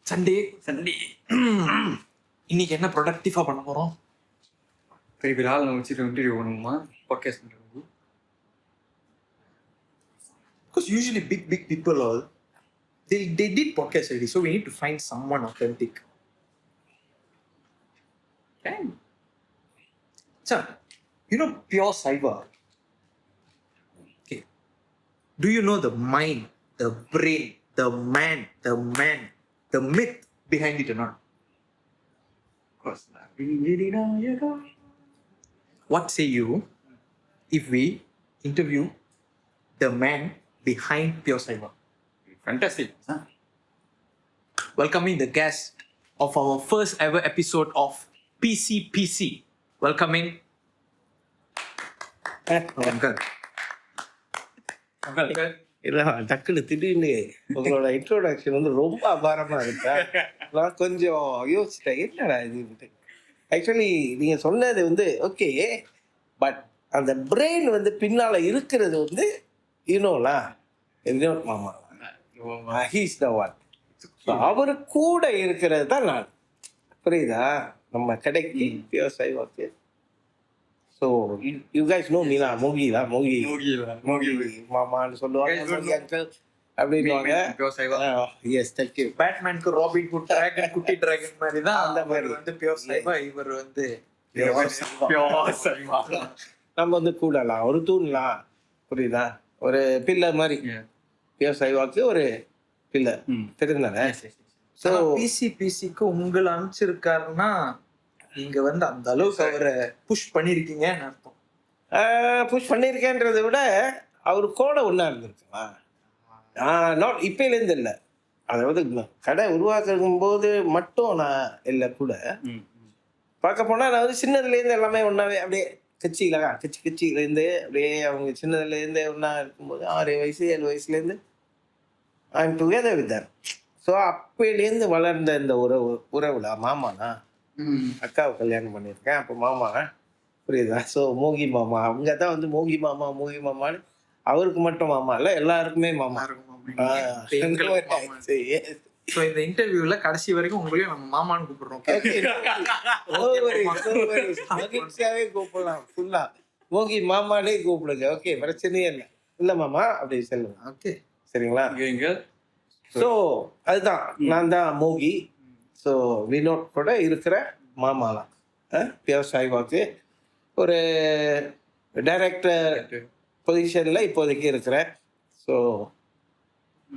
Sunday இன்னைக்கு என்ன ப்ரொடக்டிவா பண்ண போறோம்? பெரிய ஆள் நம்ம வச்சுட்டு இன்டர்வியூ பண்ணுமா பாட்காஸ்ட் பண்ணுறது? Because usually big people all they did podcast already, so we need to find someone authentic. And sir, you know pure cyber. Okay. Do you know the mind, the brain, the man, the myth behind it or not? Of course. What say you if we interview the man behind Pure Cyber? Fantastic. Welcoming the guest of our first ever episode of PCPC. Welcoming Uncle. இல்லை டக்குன்னு திடீர்னு உங்களோட introduction வந்து ரொம்ப அபாரமாக இருக்கா. நான் கொஞ்சம் யோசிச்சிட்டேன், என்னடா இது. ஆக்சுவலி நீங்கள் சொன்னது வந்து ஓகே, பட் அந்த பிரெயின் வந்து பின்னால் இருக்கிறது வந்து யூனோலா வினோத் மாமா, ஹீஸ் த ஒன். அவரு கூட இருக்கிறது தான் நான். புரியுதா? நம்ம கடைக்கு விவசாயி okay. So you guys know Meena Mogi மாமான்னு சொல்லுவாங்க, மோகி அங்கிள் அப்படின்வாங்க. Yes, thank you. பேட்மேனுக்கு ராபின் குட் டிராகன், குட்டி டிராகன் மாதிரி தான் அந்த மாதிரி வந்து பியோர் சைவா, இவர் வந்து நம்ம வந்து கூடலாம், ஒரு தூண்லாம். புரியுதா? ஒரு பில்லர் மாதிரி பியோர் சைவாக்கு ஒரு பில்லர். தெரியுதுனால ஸோ பிசிபிசிக்கு உங்களை அனுப்பிச்சிருக்காருன்னா நீங்க வந்து அந்த அளவுக்கு அவரை புஷ் பண்ணிருக்கீங்கன்னு அர்த்தம். புஷ் பண்ணியிருக்கேன்றதை விட அவர் கோடை ஒன்றா இருந்திருக்குமா? நாட் இப்போலேருந்து இல்லை, அதாவது கடை உருவாக்கும் போது மட்டும் நான் இல்லை கூட. பார்க்க போனால் நான் வந்து சின்னதுலேருந்து எல்லாமே ஒன்றாவே அப்படியே கட்சியிலேருந்து அப்படியே அவங்க சின்னதுலேருந்து ஒன்றா இருக்கும்போது 6 வயசு 7 வயசுலேருந்து I am together with them. So அப்போலேருந்து வளர்ந்த இந்த உறவுல மாமானா அக்காவை கல்யாணம் பண்ணியிருக்கேன், அப்போ மாமா. புரியுதா? ஸோ மோகி மாமா, அவங்க தான் வந்து மோகி மாமான்னு. அவருக்கு மட்டும் மாமா இல்லை, எல்லாருக்குமே மாமா. ஸோ இந்த இன்டர்வியூல கடைசி வரைக்கும் உங்களையும் நம்ம மாமான்னு கூப்பிடுறோம். மகிழ்ச்சியாவே கூப்பிடலாம், ஃபுல்லா மோகி மாமானே கூப்பிடுங்க. ஓகே, பிரச்சனையே இல்லை. இல்லை மாமா அப்படி சொல்லுங்க. ஓகே, சரிங்களா? ஸோ அதுதான், நான் தான் மோகி. ஸோ வினோத் கூட இருக்கிற மாமாலாம் பியோர் சைவாக்கு ஒரு டைரக்டர் பொசிஷனில் இப்போதைக்கு இருக்கிறேன். ஸோ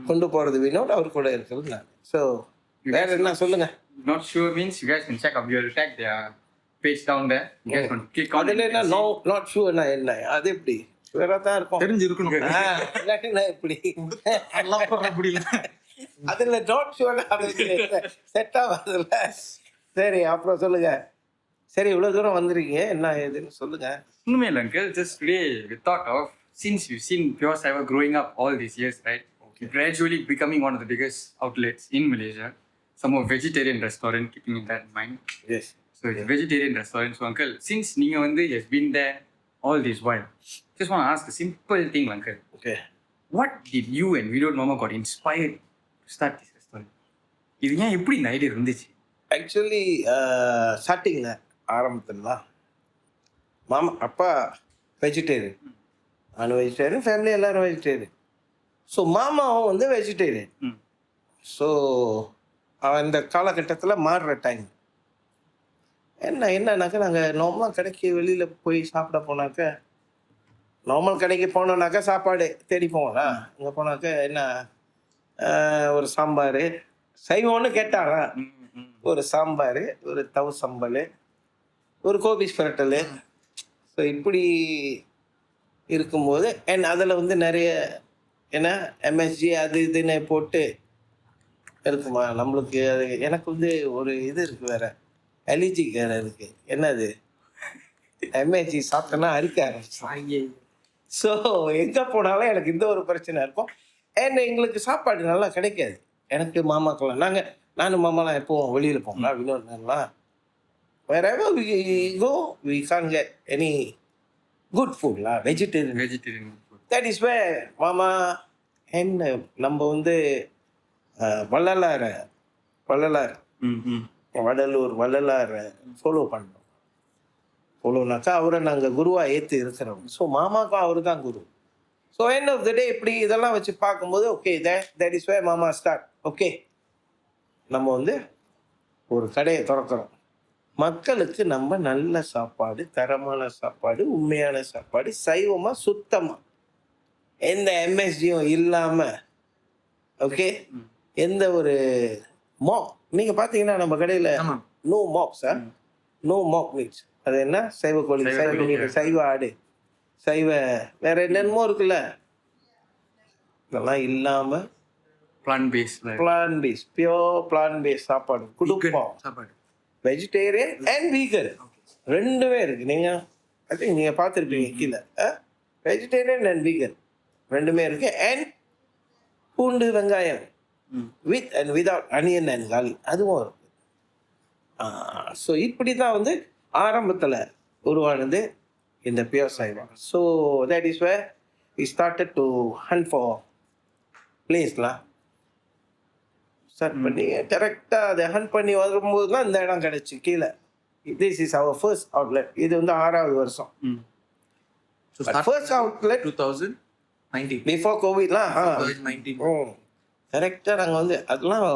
கொண்டு போகிறது வினோத், அவர் கூட இருக்கிறது நான். ஸோ வேற என்ன சொல்லுங்க? Not sure means you guys can check up. You will tag their page down there. You guys can click on it. அதில் என்ன நாட் ஷூர்னா என்ன? அது எப்படி வேற தான் இருக்கும், தெரிஞ்சிருக்கணும். இல்லாட்டினா எப்படி புரியல. அதில் நாட் ஷூர்னா அது செட் ஆகாதுல்ல. சரி, அப்புறம் சொல்லுங்க. சரி, இவ்வளோ தூரம் வந்துருக்கீங்க, என்ன ஏதுன்னு சொல்லுங்க. ஒன்றுமே இல்லை uncle. Just today we thought of, since you've seen Pure Cyber growing up all these years, right? Gradually becoming one of the biggest outlets in Malaysia. Some of vegetarian restaurant, keeping in that in mind. Yes. So it's a vegetarian restaurant. So uncle, since நீங்க வந்து has been there all this while, just want to ask a simple thing, uncle. Okay. What did you and Vinod Mama got inspired to start this restaurant? இது ஏன் எப்படி இந்த idea இருந்துச்சு? Actually ஸ்டார்டிங்கில் ஆரம்பத்துலாம் மாமா அப்பா வெஜிடேரியன், நானும் வெஜிடேரியன், ஃபேமிலி எல்லோரும் வெஜிடேரியன். ஸோ மாமாவும் வந்து வெஜிடேரியன். ஸோ அந்த காலகட்டத்தில் மாறுற டைம் என்னன்னாக்கா, நாங்கள் நார்மலாக கடைக்கு வெளியில் போய் சாப்பிட போனாக்க, நார்மல் கடைக்கு போனோன்னாக்கா சாப்பாடு தேடி போவோம்னா, இங்கே போனாக்க என்ன ஒரு சாம்பார், சைவம்னு கேட்டாங்க, ஒரு சாம்பார், ஒரு தவு சம்பல், ஒரு கோபி ஸ்பெரட்டல். ஸோ இப்படி இருக்கும்போது அதில் வந்து நிறைய என்ன எம்எஸ்ஜி அது இதுன்னு போட்டு இருக்குமா நம்மளுக்கு. அது எனக்கு வந்து ஒரு இது இருக்குது, வேறு அலர்ஜி வேறு இருக்குது. என்னது எம்எஸ்ஜி சாப்பிட்டேன்னா அரிக்க ஆரம்பிச்சு. ஸோ எங்கே போனாலும் எனக்கு இந்த ஒரு பிரச்சனை இருக்கும். எங்களுக்கு சாப்பாடு நல்லா கிடைக்காது. எனக்கு மாமாக்கெல்லாம் நானும் மாமாலாம் எப்போவும் வெளியில் போங்களா, வினோத்லாம் wherever we go, we can't get any good food lah, vegetarian food. That is where mama and நம்ம வந்து வள்ளலார வள்ளலார் ம். வள்ளலார் ஃபாலோ பண்ணோம். ஃபாலோனாக்கா அவரை நாங்கள் குருவாக ஏற்று இருக்கிறோம். ஸோ மாமாக்கும் அவர் தான் குரு. ஸோ எண்ட் ஆஃப் த டே இப்படி இதெல்லாம் வச்சு பார்க்கும்போது ஓகே தட் இஸ் வே மாமா ஸ்டார்ட். ஓகே நம்ம வந்து ஒரு கடையை திறக்கிறோம். மக்களுக்கு நம்ம நல்ல சாப்பாடு, தரமான சாப்பாடு, உண்மையான சாப்பாடு, சைவமாக சுத்தமாக, எந்த எம்எஸ்டியும் இல்லாமல், ஓகே, எந்த ஒரு மாப். நீங்கள் பார்த்தீங்கன்னா நம்ம கடையில் no mock sir, no mock meats. அது என்ன? சைவ கோழி, சைவ மீன், சைவ ஆடு, சைவ வேற என்னென்னமோ இருக்குல்ல, இதெல்லாம் இல்லாமல் plant base pure plant base சாப்பாடு கொடுப்போம். சாப்பாடு வெஜிடேரியன் அண்ட் வீகன் ரெண்டுமே இருக்கு. நீங்கள் ஐ திங்க் நீங்கள் பார்த்துருப்பீங்க கீழே. வெஜிடேரியன் அண்ட் வீகன் ரெண்டுமே இருக்கு. அண்ட் பூண்டு வெங்காயம் with and without onion and garlic அதுவும் இருக்கு. ஸோ இப்படி தான் வந்து ஆரம்பத்தில் உருவானது இந்த pure Saiva. So that is where we started to hunt for பிளேஸ்லாம் ஸ்டார்ட் பண்ணி கரெக்டாக அதை ஹண்ட் பண்ணி வரும்போது தான் இந்த இடம் கிடச்சி கீழே. This is our first outlet. இது வந்து 6வது வருஷம். First outlet 2019 before கோவிட்லாம். 2019 கரெக்டாக நாங்கள் வந்து அதெல்லாம்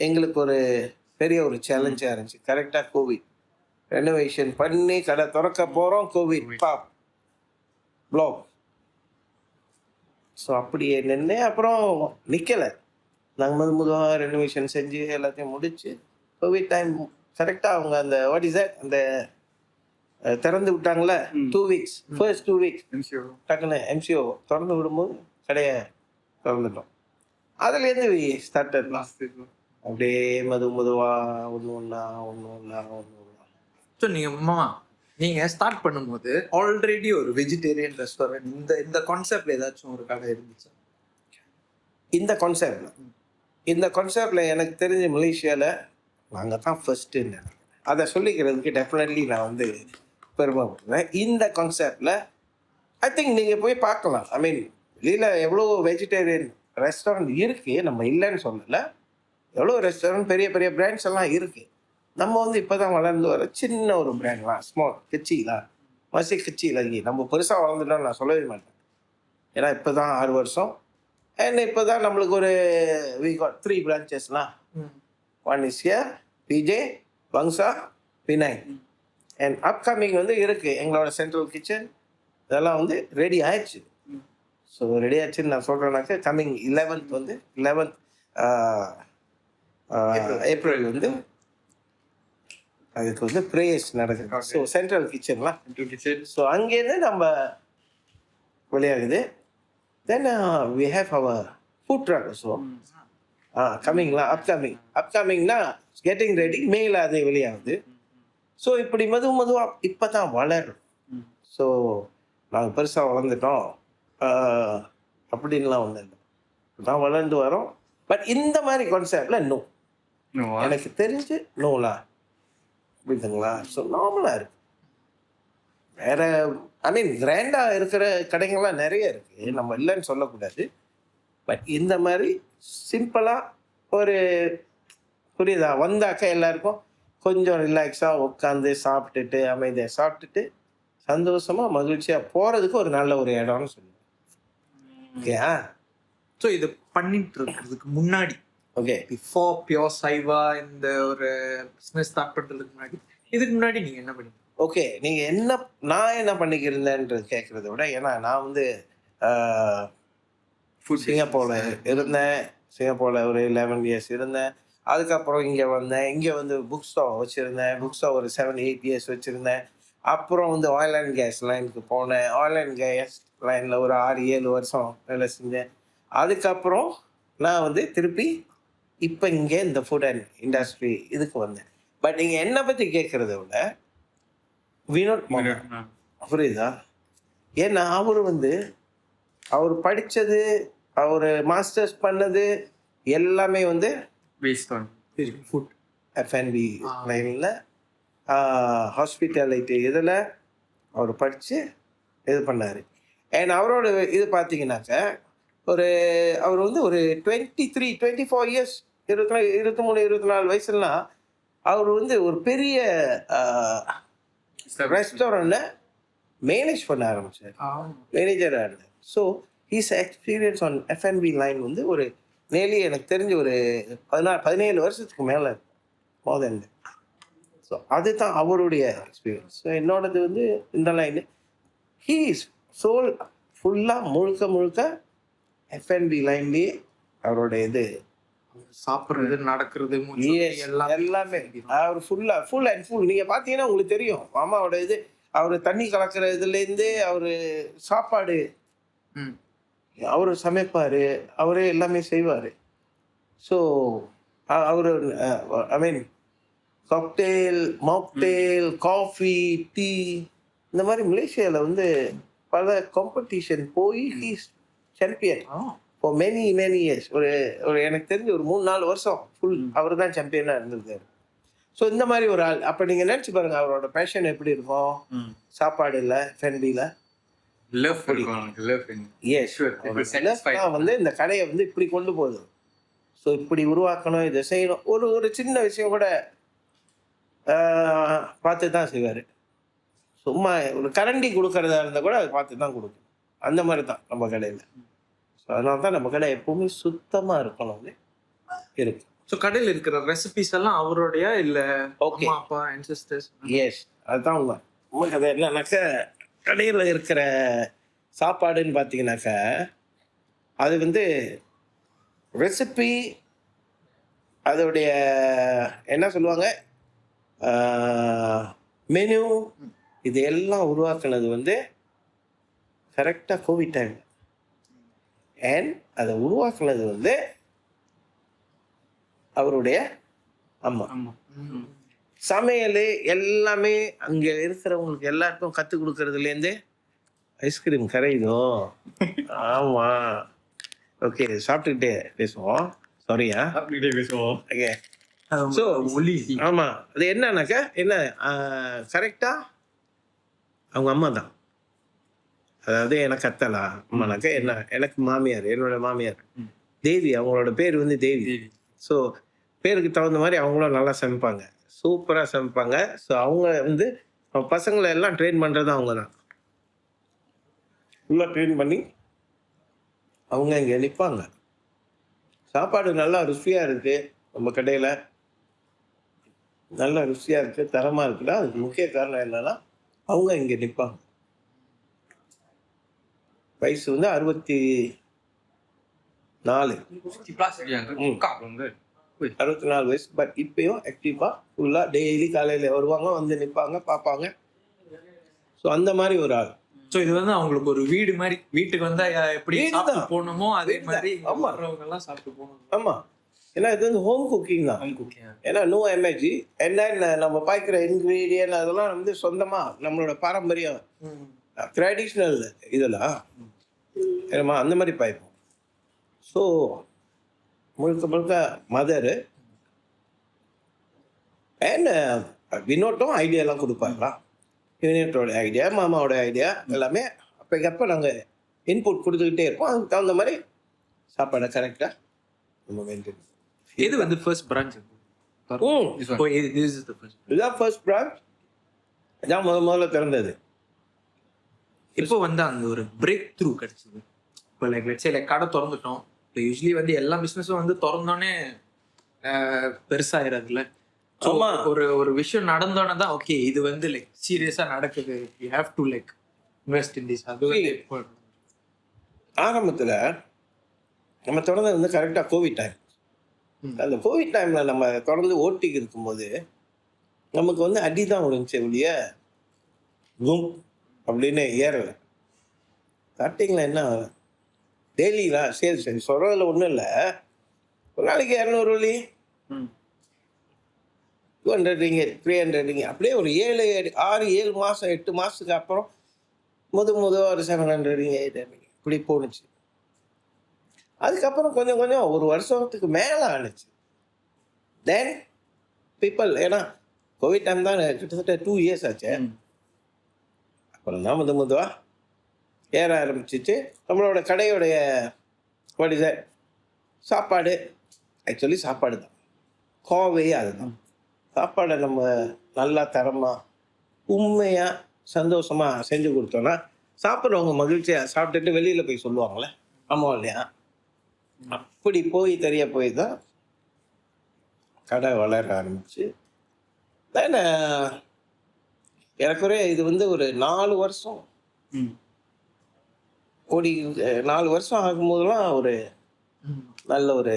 எங்களுக்கு ஒரு பெரிய ஒரு சேலஞ்சாக இருந்துச்சு. கரெக்டாக கோவிட் ரெனோவேஷன் பண்ணி கடை திறக்க போகிறோம், கோவிட் பாப் ப்ளாக். ஸோ அப்படியே நின்று அப்புறம் நிற்கலை. நாங்கள் மெதுவாக ரெனோவேஷன் செஞ்சு எல்லாத்தையும் முடிச்சு கோவிட் டைம் கரெக்டாக அவங்க அந்த வாட் இஸ் தட் அந்த திறந்து விட்டாங்களே 2 weeks, ஃபர்ஸ்ட் 2 weeks டக்குன்னு எம்சிஓ திறந்து விடும்போது கடையை திறந்துட்டோம். அதுலேருந்து ஸ்டார்டர்லாம் அப்படியே மெதுவாக ஒன்று ஒன்றா. ஸோ நீங்கள் ஸ்டார்ட் பண்ணும்போது ஆல்ரெடி ஒரு வெஜிடேரியன் ரெஸ்டாரண்ட் இந்த கான்செப்ட்ல ஏதாச்சும் ஒரு கடை இருந்துச்சு? இந்த கான்செப்டில் எனக்கு தெரிஞ்ச மலேசியாவில் நாங்கள் தான் ஃபர்ஸ்ட்டுன்னு அதை சொல்லிக்கிறதுக்கு டெஃபினெட்லி நான் வந்து பெருமைப்படுறேன். இந்த கான்செப்டில் ஐ திங்க் நீங்கள் போய் பார்க்கலாம். ஐ மீன் வெளியில் எவ்வளோ வெஜிடேரியன் ரெஸ்டாரண்ட் இருக்குது, நம்ம இல்லைன்னு சொல்லலை. எவ்வளோ ரெஸ்டாரண்ட் பெரிய பெரிய பிராண்ட்ஸ் எல்லாம் இருக்குது. நம்ம வந்து இப்போ தான் வளர்ந்து வர சின்ன ஒரு பிராண்ட்லாம், ஸ்மால் கிச்சிலாம், கிச்சியில் நம்ம பெருசாக வளர்ந்துட்டோம்னு நான் சொல்லவே மாட்டேன். ஏன்னா இப்போ தான் 6 வருஷம். அண்ட் இப்போ தான் நம்மளுக்கு ஒரு வி காட் 3 பிரான்ச்சஸ்லாம். One is here, PJ, Wangsa, பினாய். அண்ட் அப்கமிங் வந்து இருக்குது எங்களோட சென்ட்ரல் கிச்சன். இதெல்லாம் வந்து ரெடி ஆயிடுச்சு. ஸோ ரெடி ஆச்சுன்னு நான் சொல்கிறேன்னாக்க கம்மிங் 11th வந்து 11th ஏப்ரல் வந்து அதுக்கு வந்து ப்ரேயர்ஸ் நடக்குது. So central கிச்சன்லாம். ஸோ அங்கேருந்து நம்ம வெளியாகுது. Then we have our food truck. So கம்மிங்லாம் அப்கமிங்னா கெட்டிங் ரெடி, மேல அது வெளியாகுது. ஸோ இப்படி மெதுவாக இப்போ தான் வளரும். ஸோ நாங்கள் பெருசாக வளர்ந்துட்டோம் அப்படின்லாம் ஒன்றும் இல்லை. தான் வளர்ந்து வரோம். பட் இந்த மாதிரி கான்செப்டில் நோ, எனக்கு தெரிஞ்சு நோலாம் புரியுதுங்களா? ஸோ நார்மலாக இருக்கு. வேற ஐ மீன் கிராண்டாக இருக்கிற கடைகள்லாம் நிறைய இருக்குது, நம்ம இல்லைன்னு சொல்லக்கூடாது. பட் இந்த மாதிரி சிம்பிளாக ஒரு புரியுதா வந்தாக்கா எல்லாருக்கும் கொஞ்சம் ரிலாக்ஸாக உட்காந்து சாப்பிட்டுட்டு அமைதியாக சாப்பிட்டுட்டு சந்தோஷமாக மகிழ்ச்சியாக போகிறதுக்கு ஒரு நல்ல ஒரு இடம்னு சொல்லுவேன். ஓகே. ஸோ இது பண்ணிட்டு இருக்கிறதுக்கு முன்னாடி, ஓகே, பிஃபோர் பியோர் சைவா இந்த ஒரு பிஸ்னஸ் ஸ்டார்ட் பண்ணுறதுக்கு முன்னாடி, இதுக்கு முன்னாடி நீங்கள் என்ன பண்ணீங்க? ஓகே, நீங்கள் நான் என்ன பண்ணிக்கிறேன்ன்றது கேட்குறத விட, ஏன்னா நான் வந்து சிங்கப்பூரில் இருந்தேன். சிங்கப்பூரில் ஒரு 11 years இருந்தேன். அதுக்கப்புறம் இங்கே வந்தேன். இங்கே வந்து புக் ஸ்டால் வச்சுருந்தேன். புக் ஸ்டால் ஒரு 7-8 years வச்சுருந்தேன். அப்புறம் வந்து ஆயில் அண்ட் கேஸ் லைனுக்கு போனேன். ஆயில் அண்ட் கேஸ் லைனில் ஒரு 6-7 வருஷம் வேலை செஞ்சேன். அதுக்கப்புறம் நான் வந்து திருப்பி இப்போ இங்கே இந்த ஃபுட் அண்ட் இண்டஸ்ட்ரி இதுக்கு வந்தேன். பட் நீங்கள் என்னை பற்றி கேட்குறத விட வினோத் மாமா, புரியுதா? ஏன்னா அவர் படித்தது, அவர் மாஸ்டர்ஸ் பண்ணது எல்லாமே வந்து ஃபுட் F&B லைனில், ஹாஸ்பிட்டாலிட்டி இதில் அவர் படித்து இது பண்ணார். அண்ட் அவரோட இது பார்த்தீங்கன்னாக்க அவர் வந்து ஒரு 23-24 years 23 24 வயசுலாம் அவர் வந்து ஒரு பெரிய ரெஸ்டாரண்ட்டை மேனேஜ் பண்ண ஆரம்பிச்சார், மேனேஜராக இருந்தார். So he's experience on F&B line வந்து ஒரு நேர்லி எனக்கு தெரிஞ்ச ஒரு 17 வருஷத்துக்கு மேலே மோர் தென். ஸோ அதுதான் அவருடைய எக்ஸ்பீரியன்ஸ். ஸோ என்னோடது வந்து இந்த லைனு ஹீ இஸ் சோல் ஃபுல்லாக முழுக்க F&B லைன்லேயே அவரோட இது சாப்பிட்றது, நடக்கிறது, எல்லாமே அவர் ஃபுல் அண்ட் ஃபுல். நீங்கள் பார்த்தீங்கன்னா உங்களுக்கு தெரியும் மாமாவோட இது. அவர் தண்ணி கலக்கிற இதுலேருந்து அவர் சாப்பாடு அவர் சமைப்பார், அவரே எல்லாமே செய்வார். ஸோ அவர் ஐ மீன் காக்டெயில், மாக்டெயில், காஃபி, டீ இந்த மாதிரி மலேசியாவில் வந்து பல காம்படிஷன் போய் he's champion for many years. ஒரு எனக்கு தெரிஞ்ச ஒரு 3-4 வருஷம் ஃபுல் அவர் தான் சாம்பியனாக இருந்திருக்காரு. ஸோ இந்த மாதிரி ஒரு ஆள். அப்போ நீங்கள் நினச்சி பாருங்கள் அவரோட பேஷன் எப்படி இருக்கும் சாப்பாடு இல்லை F&Bல. வந்து இந்த கடையை வந்து இப்படி கொண்டு போகுது. ஸோ இப்படி உருவாக்கணும், இதை செய்யணும். ஒரு சின்ன விஷயம் கூட பார்த்து தான் செய்வார். சும்மா ஒரு கரண்டி கொடுக்கறதா இருந்தால் கூட அதை பார்த்து தான் கொடுக்கணும். அந்த மாதிரி தான் நம்ம கடையில். ஸோ அதனால தான் நம்ம கடை எப்பவுமே சுத்தமாக இருக்கணும்னு இருக்கு. ஸோ கடையில் இருக்கிற ரெசிபிஸ் எல்லாம் அவருடைய இல்லை ஓகே அப்பா அன்செஸ்டர்ஸ்? எஸ், அதுதான் உண்மை. உண்மை அது என்னன்னாக்கா கடையில் இருக்கிற சாப்பாடுன்னு பார்த்தீங்கன்னாக்கா அது வந்து ரெசிபி, அதோடைய என்ன சொல்லுவாங்க மெனு, இது எல்லாம் உருவாக்குனது வந்து கரெக்டாக கோவிட் டைம். அண்ட் அதை உருவாக்குனது வந்து அவருடைய அம்மா. சமையல் எல்லாமே அங்கே இருக்கிறவங்களுக்கு எல்லாருக்கும் கற்றுக் கொடுக்கறதுலேருந்து ஐஸ்கிரீம் கரையுதோ. ஆமாம், ஓகே, சாப்பிட்டுக்கிட்டே பேசுவோம். சாரியா, பேசுவோம். ஓகே. ஸோ ஆமாம், அது என்னன்னாக்கா என்ன கரெக்டாக அவங்க அம்மா தான். அதாவது எனக்கு அத்தலா அம்மானாக்கா என்ன, எனக்கு மாமியார், என்னோட மாமியார் தேவி, அவங்களோட பேர் வந்து தேவி. ஸோ பேருக்கு தகுந்த மாதிரி அவங்களும் நல்லா சமைப்பாங்க, சூப்பராக சமைப்பாங்க. ஸோ அவங்க வந்து பசங்களை எல்லாம் ட்ரெயின் பண்ணுறது அவங்க தான். ஃபுல்லாக ட்ரெயின் பண்ணி அவங்க இங்கே நிற்பாங்க. சாப்பாடு நல்லா ருசியாக இருக்குது, நம்ம கடையில் நல்லா ருசியாக இருக்குது, தரமாக இருக்குன்னா அதுக்கு முக்கிய காரணம் என்னன்னா அவங்க இங்கே நிற்பாங்க. வயசு வந்து 64 வயசு. பட் இப்பயும் ஆக்டிவாக ஃபுல்லாக டெய்லி காலையில் வருவாங்க, வந்து நிற்பாங்க, பார்ப்பாங்க. ஸோ அந்த மாதிரி ஒரு ஆள். ஸோ இது வந்து அவங்களுக்கு ஒரு வீடு மாதிரி. வீட்டுக்கு வந்தா எப்படி சாப்பிட்டு போகணுமோ அதே மாதிரி வர்றவங்க எல்லாம் சாப்பிட்டு போகணும். ஆமாம், ஏன்னா இது வந்து ஹோம் குக்கிங் தான். ஏன்னா நோ எம்ஏஜி என்ன நம்ம பாய்க்கிற இன்க்ரீடியன்ட் அதெல்லாம் வந்து சொந்தமாக நம்மளோட பாரம்பரியம் ட்ரெடிஷ்னல் இதெல்லாம் ஏமா அந்த மாதிரி பாய்ப்போம். ஸோ முழுக்க மதரு அண்ட் வினோட்டும் ஐடியாலாம் கொடுப்பாங்களா. வினோட்டோட ஐடியா, மாமாவோட ஐடியா எல்லாமே அப்போ நாங்கள் இன்புட் கொடுத்துக்கிட்டே இருப்போம். அதுக்கு தகுந்த மாதிரி சாப்பாடை கரெக்டாக நம்ம மெயின்டைன். இது வந்து ஃபர்ஸ்ட் பிரான்ச். இதுதான் ஃபர்ஸ்ட் பிரான்ச், இதான் முதல்ல திறந்தது. இப்போ வந்து அந்த ஒரு பிரேக் த்ரூ கிடைச்சது. இப்போ லைக் கடை திறந்துட்டோம். இப்போ யூஸ்வலி வந்து எல்லா பிஸ்னஸும் வந்து திறந்தோடனே பெருசாகிறதுல ஒரு விஷயம் நடந்தோடனே தான் ஓகே இது வந்து லைக் சீரியஸாக நடக்குது, you have to like invest in this. அது வந்து ஆரம்பத்தில் நம்ம தொடர்ந்து வந்து கரெக்டாக கோவிட் டைம். அந்த கோவிட் டைமில் நம்ம தொடர்ந்து ஓட்டிக்கு இருக்கும்போது நமக்கு வந்து அடி தான் விழுந்துச்சு ஒழிய கும் அப்படின்னு ஏறலை. ஸ்டார்டிங்கில் என்ன டெய்லிலாம் சேல்ஸ் சொல்கிறதுல ஒன்றும் இல்லை. ஒரு நாளைக்கு 200 வழி, 200 ரிங்கிட், 300 ரிங்கிட், அப்படியே ஒரு 6-7 மாதம் 8 மாதத்துக்கு அப்புறம் ஒரு 700 ரிங்கிட் இப்படி போணுச்சு. அதுக்கப்புறம் கொஞ்சம் ஒரு வருஷத்துக்கு மேலே ஆணுச்சு. தென் பீப்புள், ஏன்னா கோவிட் டைம் தான் கிட்டத்தட்ட 2 இயர்ஸ் ஆச்சு. அப்புறம் தான் மெதுவாக ஏற ஆரம்பிச்சிச்சு. நம்மளோட கடையோடைய சாப்பாடு ஆக்சுவலி சாப்பாடு தான். கோவையே அதுதான். சாப்பாடை நம்ம நல்லா தரமாக உண்மையாக சந்தோஷமாக செஞ்சு கொடுத்தோன்னா சாப்பிட்றவங்க மகிழ்ச்சியாக சாப்பிட்டுட்டு வெளியில் போய் சொல்லுவாங்களே, ஆமாம் இல்லையா? அப்படி போய் தெரிய போய் தான் கடை வளர ஆரம்பிச்சு. தென் ஏறக்குறைய இது வந்து ஒரு 4 வருஷம் ஓடி 4 வருஷம் ஆகும்போதெல்லாம் ஒரு நல்ல ஒரு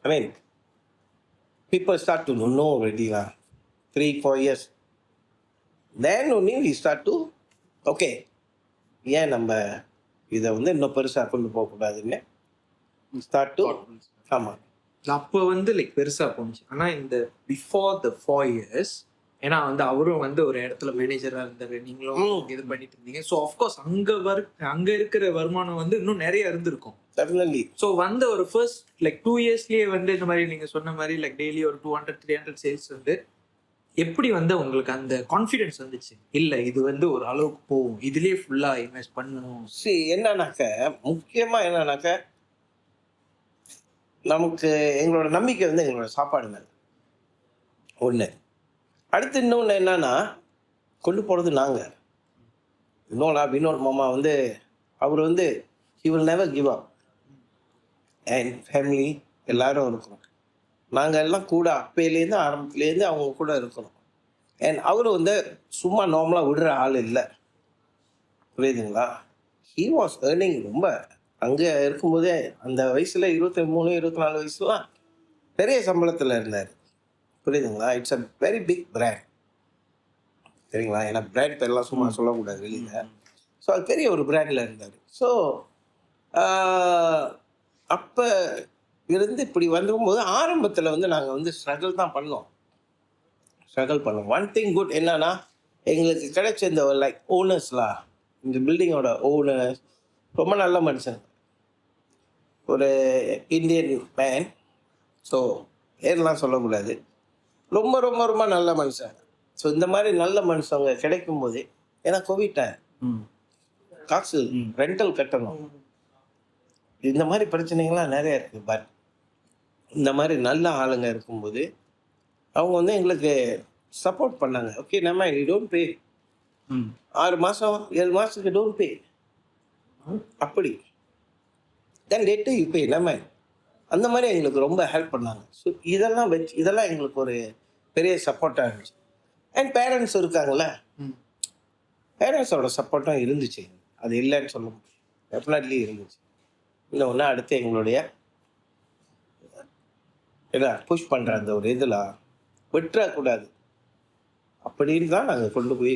I mean people start to know ரெடிலா 3-4 years. Then only we start to okay, ஏன் நம்ம இதை வந்து இன்னும் பெருசாக கொண்டு போகக்கூடாதுன்னு ஸ்டார்ட் டு. ஆமாம், அப்போ வந்து லைக் பெருசா போணுச்சு. ஆனா இந்த பிஃபோர் த 4 years, ஏன்னா வந்து அவரும் வந்து ஒரு இடத்துல மேனேஜரா இருந்தாரு, நீங்களும் இது பண்ணிட்டு இருந்தீங்க. ஸோ ஆஃப்கோர்ஸ் அங்க இருக்கிற வருமானம் வந்து இன்னும் நிறைய இருந்திருக்கும். டெஃபினெட்லி. ஸோ வந்த ஒரு ஃபர்ஸ்ட் லைக் 2 yearsலயே வந்து இந்த மாதிரி நீங்க சொன்ன மாதிரி லைக் டெய்லி ஒரு 200-300 சேல்ஸ் வந்து எப்படி வந்து உங்களுக்கு அந்த கான்ஃபிடென்ஸ் வந்துச்சு? இல்ல இது வந்து ஒரு அளவுக்கு போகும், இதுலயே ஃபுல்லா இன்வெஸ்ட் பண்ணணும். என்னன்னாக்க முக்கியமாக என்னன்னாக்க நமக்கு எங்களோட நம்பிக்கை வந்து எங்களோட சாப்பாடு மேலே ஒன்று. அடுத்து இன்னொன்று என்னன்னா, கொண்டு போகிறது நாங்கள். வினோத் மாமா வந்து அவர் வந்து he will never give up. And family எல்லாரும் இருக்கணும். நாங்கள் எல்லாம் கூட அப்பையிலேருந்து ஆரம்பத்துலேருந்து அவங்க கூட இருக்கணும். அண்ட் அவர் வந்து சும்மா நார்மலாக விடுற ஆள் இல்லை, புரியுதுங்களா? ஹீ வாஸ் ஏர்னிங் ரொம்ப அங்கே இருக்கும்போதே அந்த வயசில் 23-24 வயசுலாம் பெரிய சம்பளத்தில் இருந்தார், புரியுதுங்களா? It's a very big brand, சரிங்களா? ஏன்னா பிராண்ட் பேர்லாம் சும்மா சொல்லக்கூடாது வெளியில். ஸோ அது பெரிய ஒரு பிராண்டில் இருந்தார். ஸோ அப்போ இருந்து இப்படி வந்துடும்போது ஆரம்பத்தில் வந்து நாங்கள் வந்து ஸ்ட்ரகிள் தான் பண்ணோம். ஒன் திங் குட் என்னன்னா, எங்களுக்கு கிடைச்ச இந்த லைக் ஓனர்ஸ்லாம், இந்த பில்டிங்கோட ஓனர்ஸ் ரொம்ப நல்ல மனுஷன், ஒரு இந்தியன் மேன். ஸோ ஏர்லாம் சொல்லக்கூடாது, ரொம்ப ரொம்ப ரொம்ப நல்ல மனுஷன். ஸோ இந்த மாதிரி நல்ல மனுஷங்க கிடைக்கும் போது, ஏன்னா கோவிட் டைம், காசு ரெண்டல் கட்டணும், இந்த மாதிரி பிரச்சனைகள்லாம் நிறைய இருக்குது. பட் இந்த மாதிரி நல்ல ஆளுங்க இருக்கும்போது அவங்க வந்து எங்களுக்கு சப்போர்ட் பண்ணாங்க. ஓகே, நம்ம யூ டோன்ட் பே, 6 மாதம் 7 மாதத்துக்கு டோன்ட் பே, அப்படி தென் லேட்டு யூ பே நம்ம, அந்த மாதிரி எங்களுக்கு ரொம்ப ஹெல்ப் பண்ணாங்க. ஸோ இதெல்லாம் எங்களுக்கு ஒரு பெரிய சப்போர்ட்டாக இருந்துச்சு. அண்ட் பேரண்ட்ஸ் இருக்காங்கள, பேரண்ட்ஸோட சப்போர்ட்டும் இருந்துச்சு, அது இல்லைன்னு சொல்ல முடியும், டெஃபினெட்லி இருந்துச்சு. இன்னொன்று அடுத்து எங்களுடைய புஷ் பண்ணுற அந்த ஒரு இதில் விட்டுறக்கூடாது அப்படின்னு தான் நாங்கள் கொண்டு போய்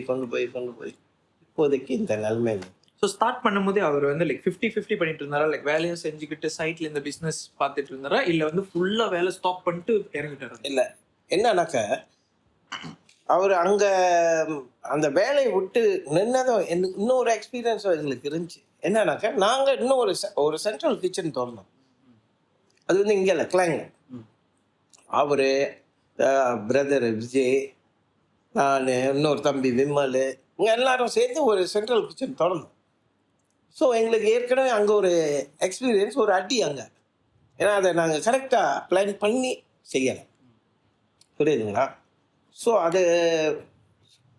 இப்போதைக்கு இந்த நிலைமை. ஸோ ஸ்டார்ட் பண்ணும்போதே அவர் வந்து லைக் 50-50 பண்ணிட்டு இருந்தாரா? லைக் வேலையும் செஞ்சுக்கிட்டு சைட்ல இந்த பிஸ்னஸ் பார்த்துட்டு இருந்தாரா, இல்லை வந்து ஃபுல்லாக வேலை ஸ்டாப் பண்ணிட்டு இறங்கிட்டாரா? இல்லை, என்னன்னாக்க அவர் அங்கே அந்த வேலையை விட்டு நின்னதும் இன்னொரு எக்ஸ்பீரியன்ஸும் எங்களுக்கு இருந்துச்சு. என்னன்னாக்கா நாங்கள் இன்னும் ஒரு சென்ட்ரல் கிச்சன் திறந்தோம். அது வந்து இங்கே இல்லை, கிளாங்க. அவர் பிரதர் விஜய், நான், இன்னொரு தம்பி விமல், இங்கே எல்லாரும் சேர்ந்து ஒரு சென்ட்ரல் கிச்சன் திறந்தோம். ஸோ எங்களுக்கு ஏற்கனவே அங்கே ஒரு எக்ஸ்பீரியன்ஸ், ஒரு அடி அங்கே. ஏன்னா அதை நாங்கள் கரெக்டாக பிளான் பண்ணி செய்யலை, புரியுதுங்களா? ஸோ அது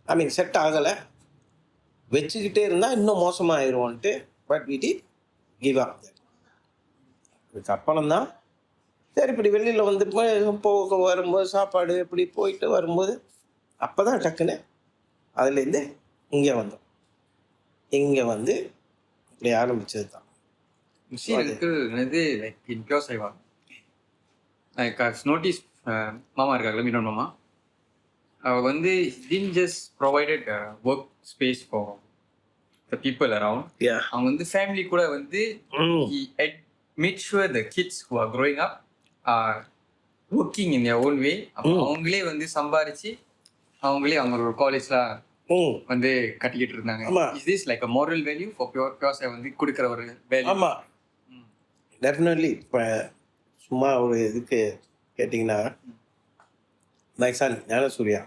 ஐ மீன் செட் ஆகலை, வச்சுக்கிட்டே இருந்தால் இன்னும் மோசமாகிடுவோன்ட்டு. But we did give up. இதுக்கு அப்புறம் தான் சரி இப்படி வெளியில் வந்து போக வரும்போது சாப்பாடு இப்படி போயிட்டு வரும்போது அப்போ தான் டக்குன்னு அதுலேருந்து இங்கே வந்தோம். இங்கே வந்து இப்படி ஆரம்பிச்சது தான். லைக் இன் பியோர் சைவா, லைக் நோட்டீஸ் மாமா இருக்காங்களா, வினோத் மாமா, அவர் வந்து didn't just provided work space for the people around. அவங்க வந்து ஃபேமிலி கூட வந்து he had made sure the kids who are growing up are working in their own way. அவங்களே வந்து சம்பாரிச்சு அவங்களே அவங்களோட காலேஜ்லாம் வந்து கட்டிக்கிட்டு இருந்தாங்க. Is this like a moral value for pure சைவா வந்து கொடுக்குற ஒரு வேல்யூ? ஆமாம், டெஃபினெட்லி. இப்போ சும்மா ஒரு இதுக்கு கேட்டிங்கன்னா, மை சன் ஞானசூர்யா,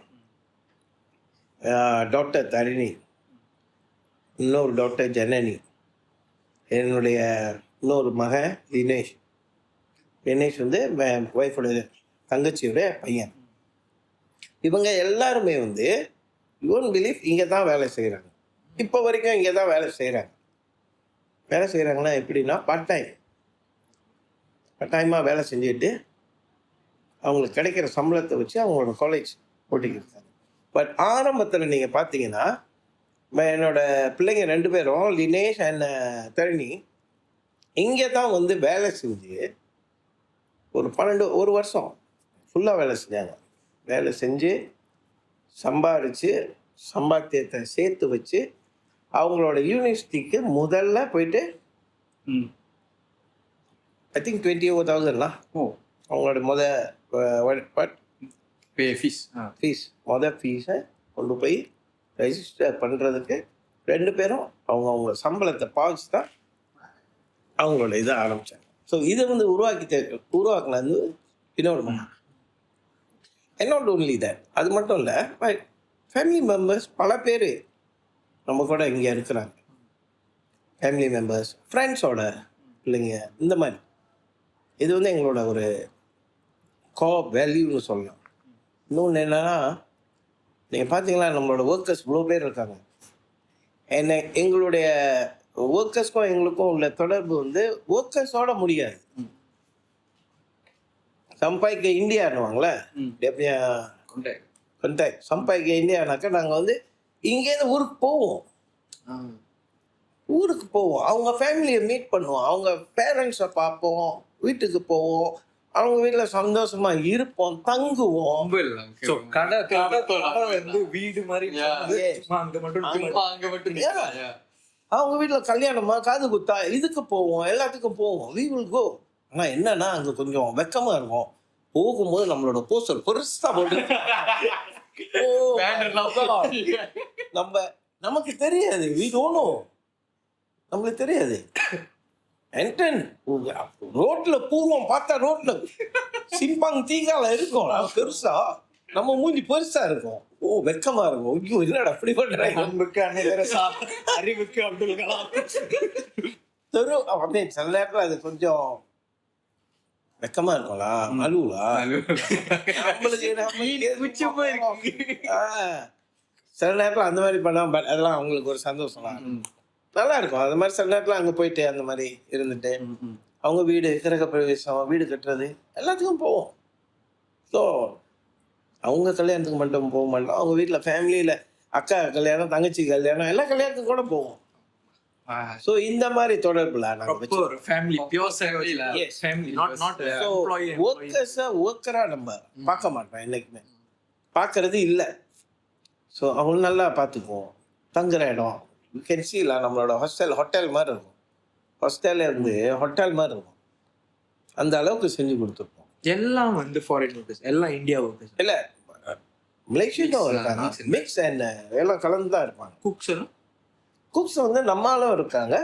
டாக்டர் தரிணி, இன்னொரு டாக்டர் ஜனனி, என்னுடைய இன்னொரு மகன் தினேஷ், தினேஷ் வந்து ஒய்ஃபோட தங்கச்சியோட பையன். இவங்க எல்லாருமே வந்து யூன் பிலீஃப் இங்கே தான் வேலை செய்கிறாங்க. இப்போ வரைக்கும் இங்கே தான் வேலை செய்கிறாங்க. வேலை செய்கிறாங்கன்னா எப்படின்னா பார்ட் டைமாக வேலை செஞ்சுட்டு அவங்களுக்கு கிடைக்கிற சம்பளத்தை வச்சு அவங்களோட காலேஜ் போட்டிக்கிட்டு. பட் ஆரம்பத்தில் நீங்கள் பார்த்தீங்கன்னா என்னோட பிள்ளைங்க 2 பேரும் லினேஷ் அண்ட் தரணி இங்கே தான் வந்து வேலை செஞ்சு ஒரு வருஷம் ஃபுல்லாக வேலை செஞ்சாங்க. வேலை செஞ்சு சம்பாதிச்சு சம்பாத்தியத்தை சேர்த்து வச்சு அவங்களோட யூனிவர்சிட்டிக்கு முதல்ல போயிட்டு ஐ திங்க் 20,000 அவங்களோட ஃபீஸை கொண்டு போய் ரெஜிஸ்டர் பண்ணுறதுக்கு 2 பேரும் அவங்க சம்பளத்தை பாவிச்சு தான் அவங்களோட இதை ஆரம்பித்தாங்க. ஸோ இதை வந்து உருவாக்குனது இன்னொரு நாட் ஒன்லி தட். அது மட்டும் இல்லை, ஃபேமிலி மெம்பர்ஸ் பல பேர் நம்ம கூட இங்கே இருக்கிறாங்க. ஃபேமிலி மெம்பர்ஸ், ஃப்ரெண்ட்ஸோட பிள்ளைங்க, இந்த மாதிரி. இது வந்து எங்களோட ஒரு வேல்யூன்னு சொல்லலாம். இன்னொன்று என்னன்னா, நீங்கள் பார்த்தீங்களா நம்மளோட ஒர்க்கர்ஸ் இவ்வளோ பேர் இருக்காங்க. எங்களுடைய ஒர்க்கர்ஸ்க்கும் எங்களுக்கும் உள்ள தொடர்பு வந்து ஒர்க்கர்ஸோட முடியாது. சம்பாய்க்க இந்தியான்னுவாங்களே, கான்டாக்ட் சம்பாய்க்க இந்தியானாக்கா நாங்கள் வந்து இங்கேருந்து ஊருக்கு போவோம், அவங்க ஃபேமிலியை மீட் பண்ணுவோம், அவங்க பேரண்ட்ஸை பார்ப்போம், வீட்டுக்கு போவோம், அவங்க வீட்டில் சந்தோஷமா இருப்போம், தங்குவோம். வீடு மாதிரி அவங்க வீட்டில் கல்யாணமா காது குத்தா இதுக்கு போவோம், எல்லாத்துக்கும் போவோம். we will go. ஆனால் என்னன்னா அங்கே கொஞ்சம் வெக்கமா இருக்கும். போகும்போது நம்மளோட போஸ்டர் பெருசா போட்டு நமக்கு தெரியாது, we don't know, நம்மளுக்கு தெரியாது. ரோட்ல பூர்வம் பார்த்தா ரோட்ல சிம்பாங் தீங்கால இருக்கும் பெருசா, நம்ம மூஞ்சி பெருசா இருக்கும். வெக்கமா இருக்கும். ஐயோ என்னடா அப்படி பண்றாங்க. அறிவுக்கு அப்துல் கலாம் அப்படியே சில நேரத்தில் அது கொஞ்சம் வெக்கமா இருக்கும்லா, அழுவலா சில நேரத்தில் அந்த மாதிரி பண்ணா. பட் அதெல்லாம் அவங்களுக்கு ஒரு சந்தோஷம் நல்லா இருக்கும். அந்த மாதிரி சில நேரத்தில் அங்கே போயிட்டு அந்த மாதிரி இருந்துட்டு அவங்க வீடு கிரக பிரவேசம், வீடு கட்டுறது எல்லாத்துக்கும் போவோம். ஸோ அவங்க கல்யாணத்துக்கு மட்டும் போக மாட்டோம், அவங்க வீட்டில் ஃபேமிலியில் அக்கா கல்யாணம், தங்கச்சி கல்யாணம், எல்லா கல்யாணத்துக்கும் கூட போவோம். ஸோ இந்த மாதிரி தொடர்புல ஒர்க்கரா நம்ம பார்க்க மாட்டோம், என்னைக்குமே பார்க்கறது இல்லை. ஸோ அவங்க நல்லா பார்த்துக்குவோம். தங்குற இடம் யூ கேன் சீல நம்மளோட ஹோட்டல் மாதிரி இருக்கும். ஹாஸ்டல்ல இருந்து ஹோட்டல் மாதிரி இருக்கும். அந்த அளவுக்கு செஞ்சு கொடுத்துருப்போம். எல்லாம் வந்து ஃபாரின் ஒர்க்கர்ஸ், எல்லாம் இந்தியா ஒர்க்கர்ஸ் இல்லை, மலேசியாவும் இருக்காங்க. மிக்ஸ் அண்ட் எல்லாம் கலந்து தான் இருப்பாங்க. குக்ஸ் வந்து நம்மளும் இருக்காங்க.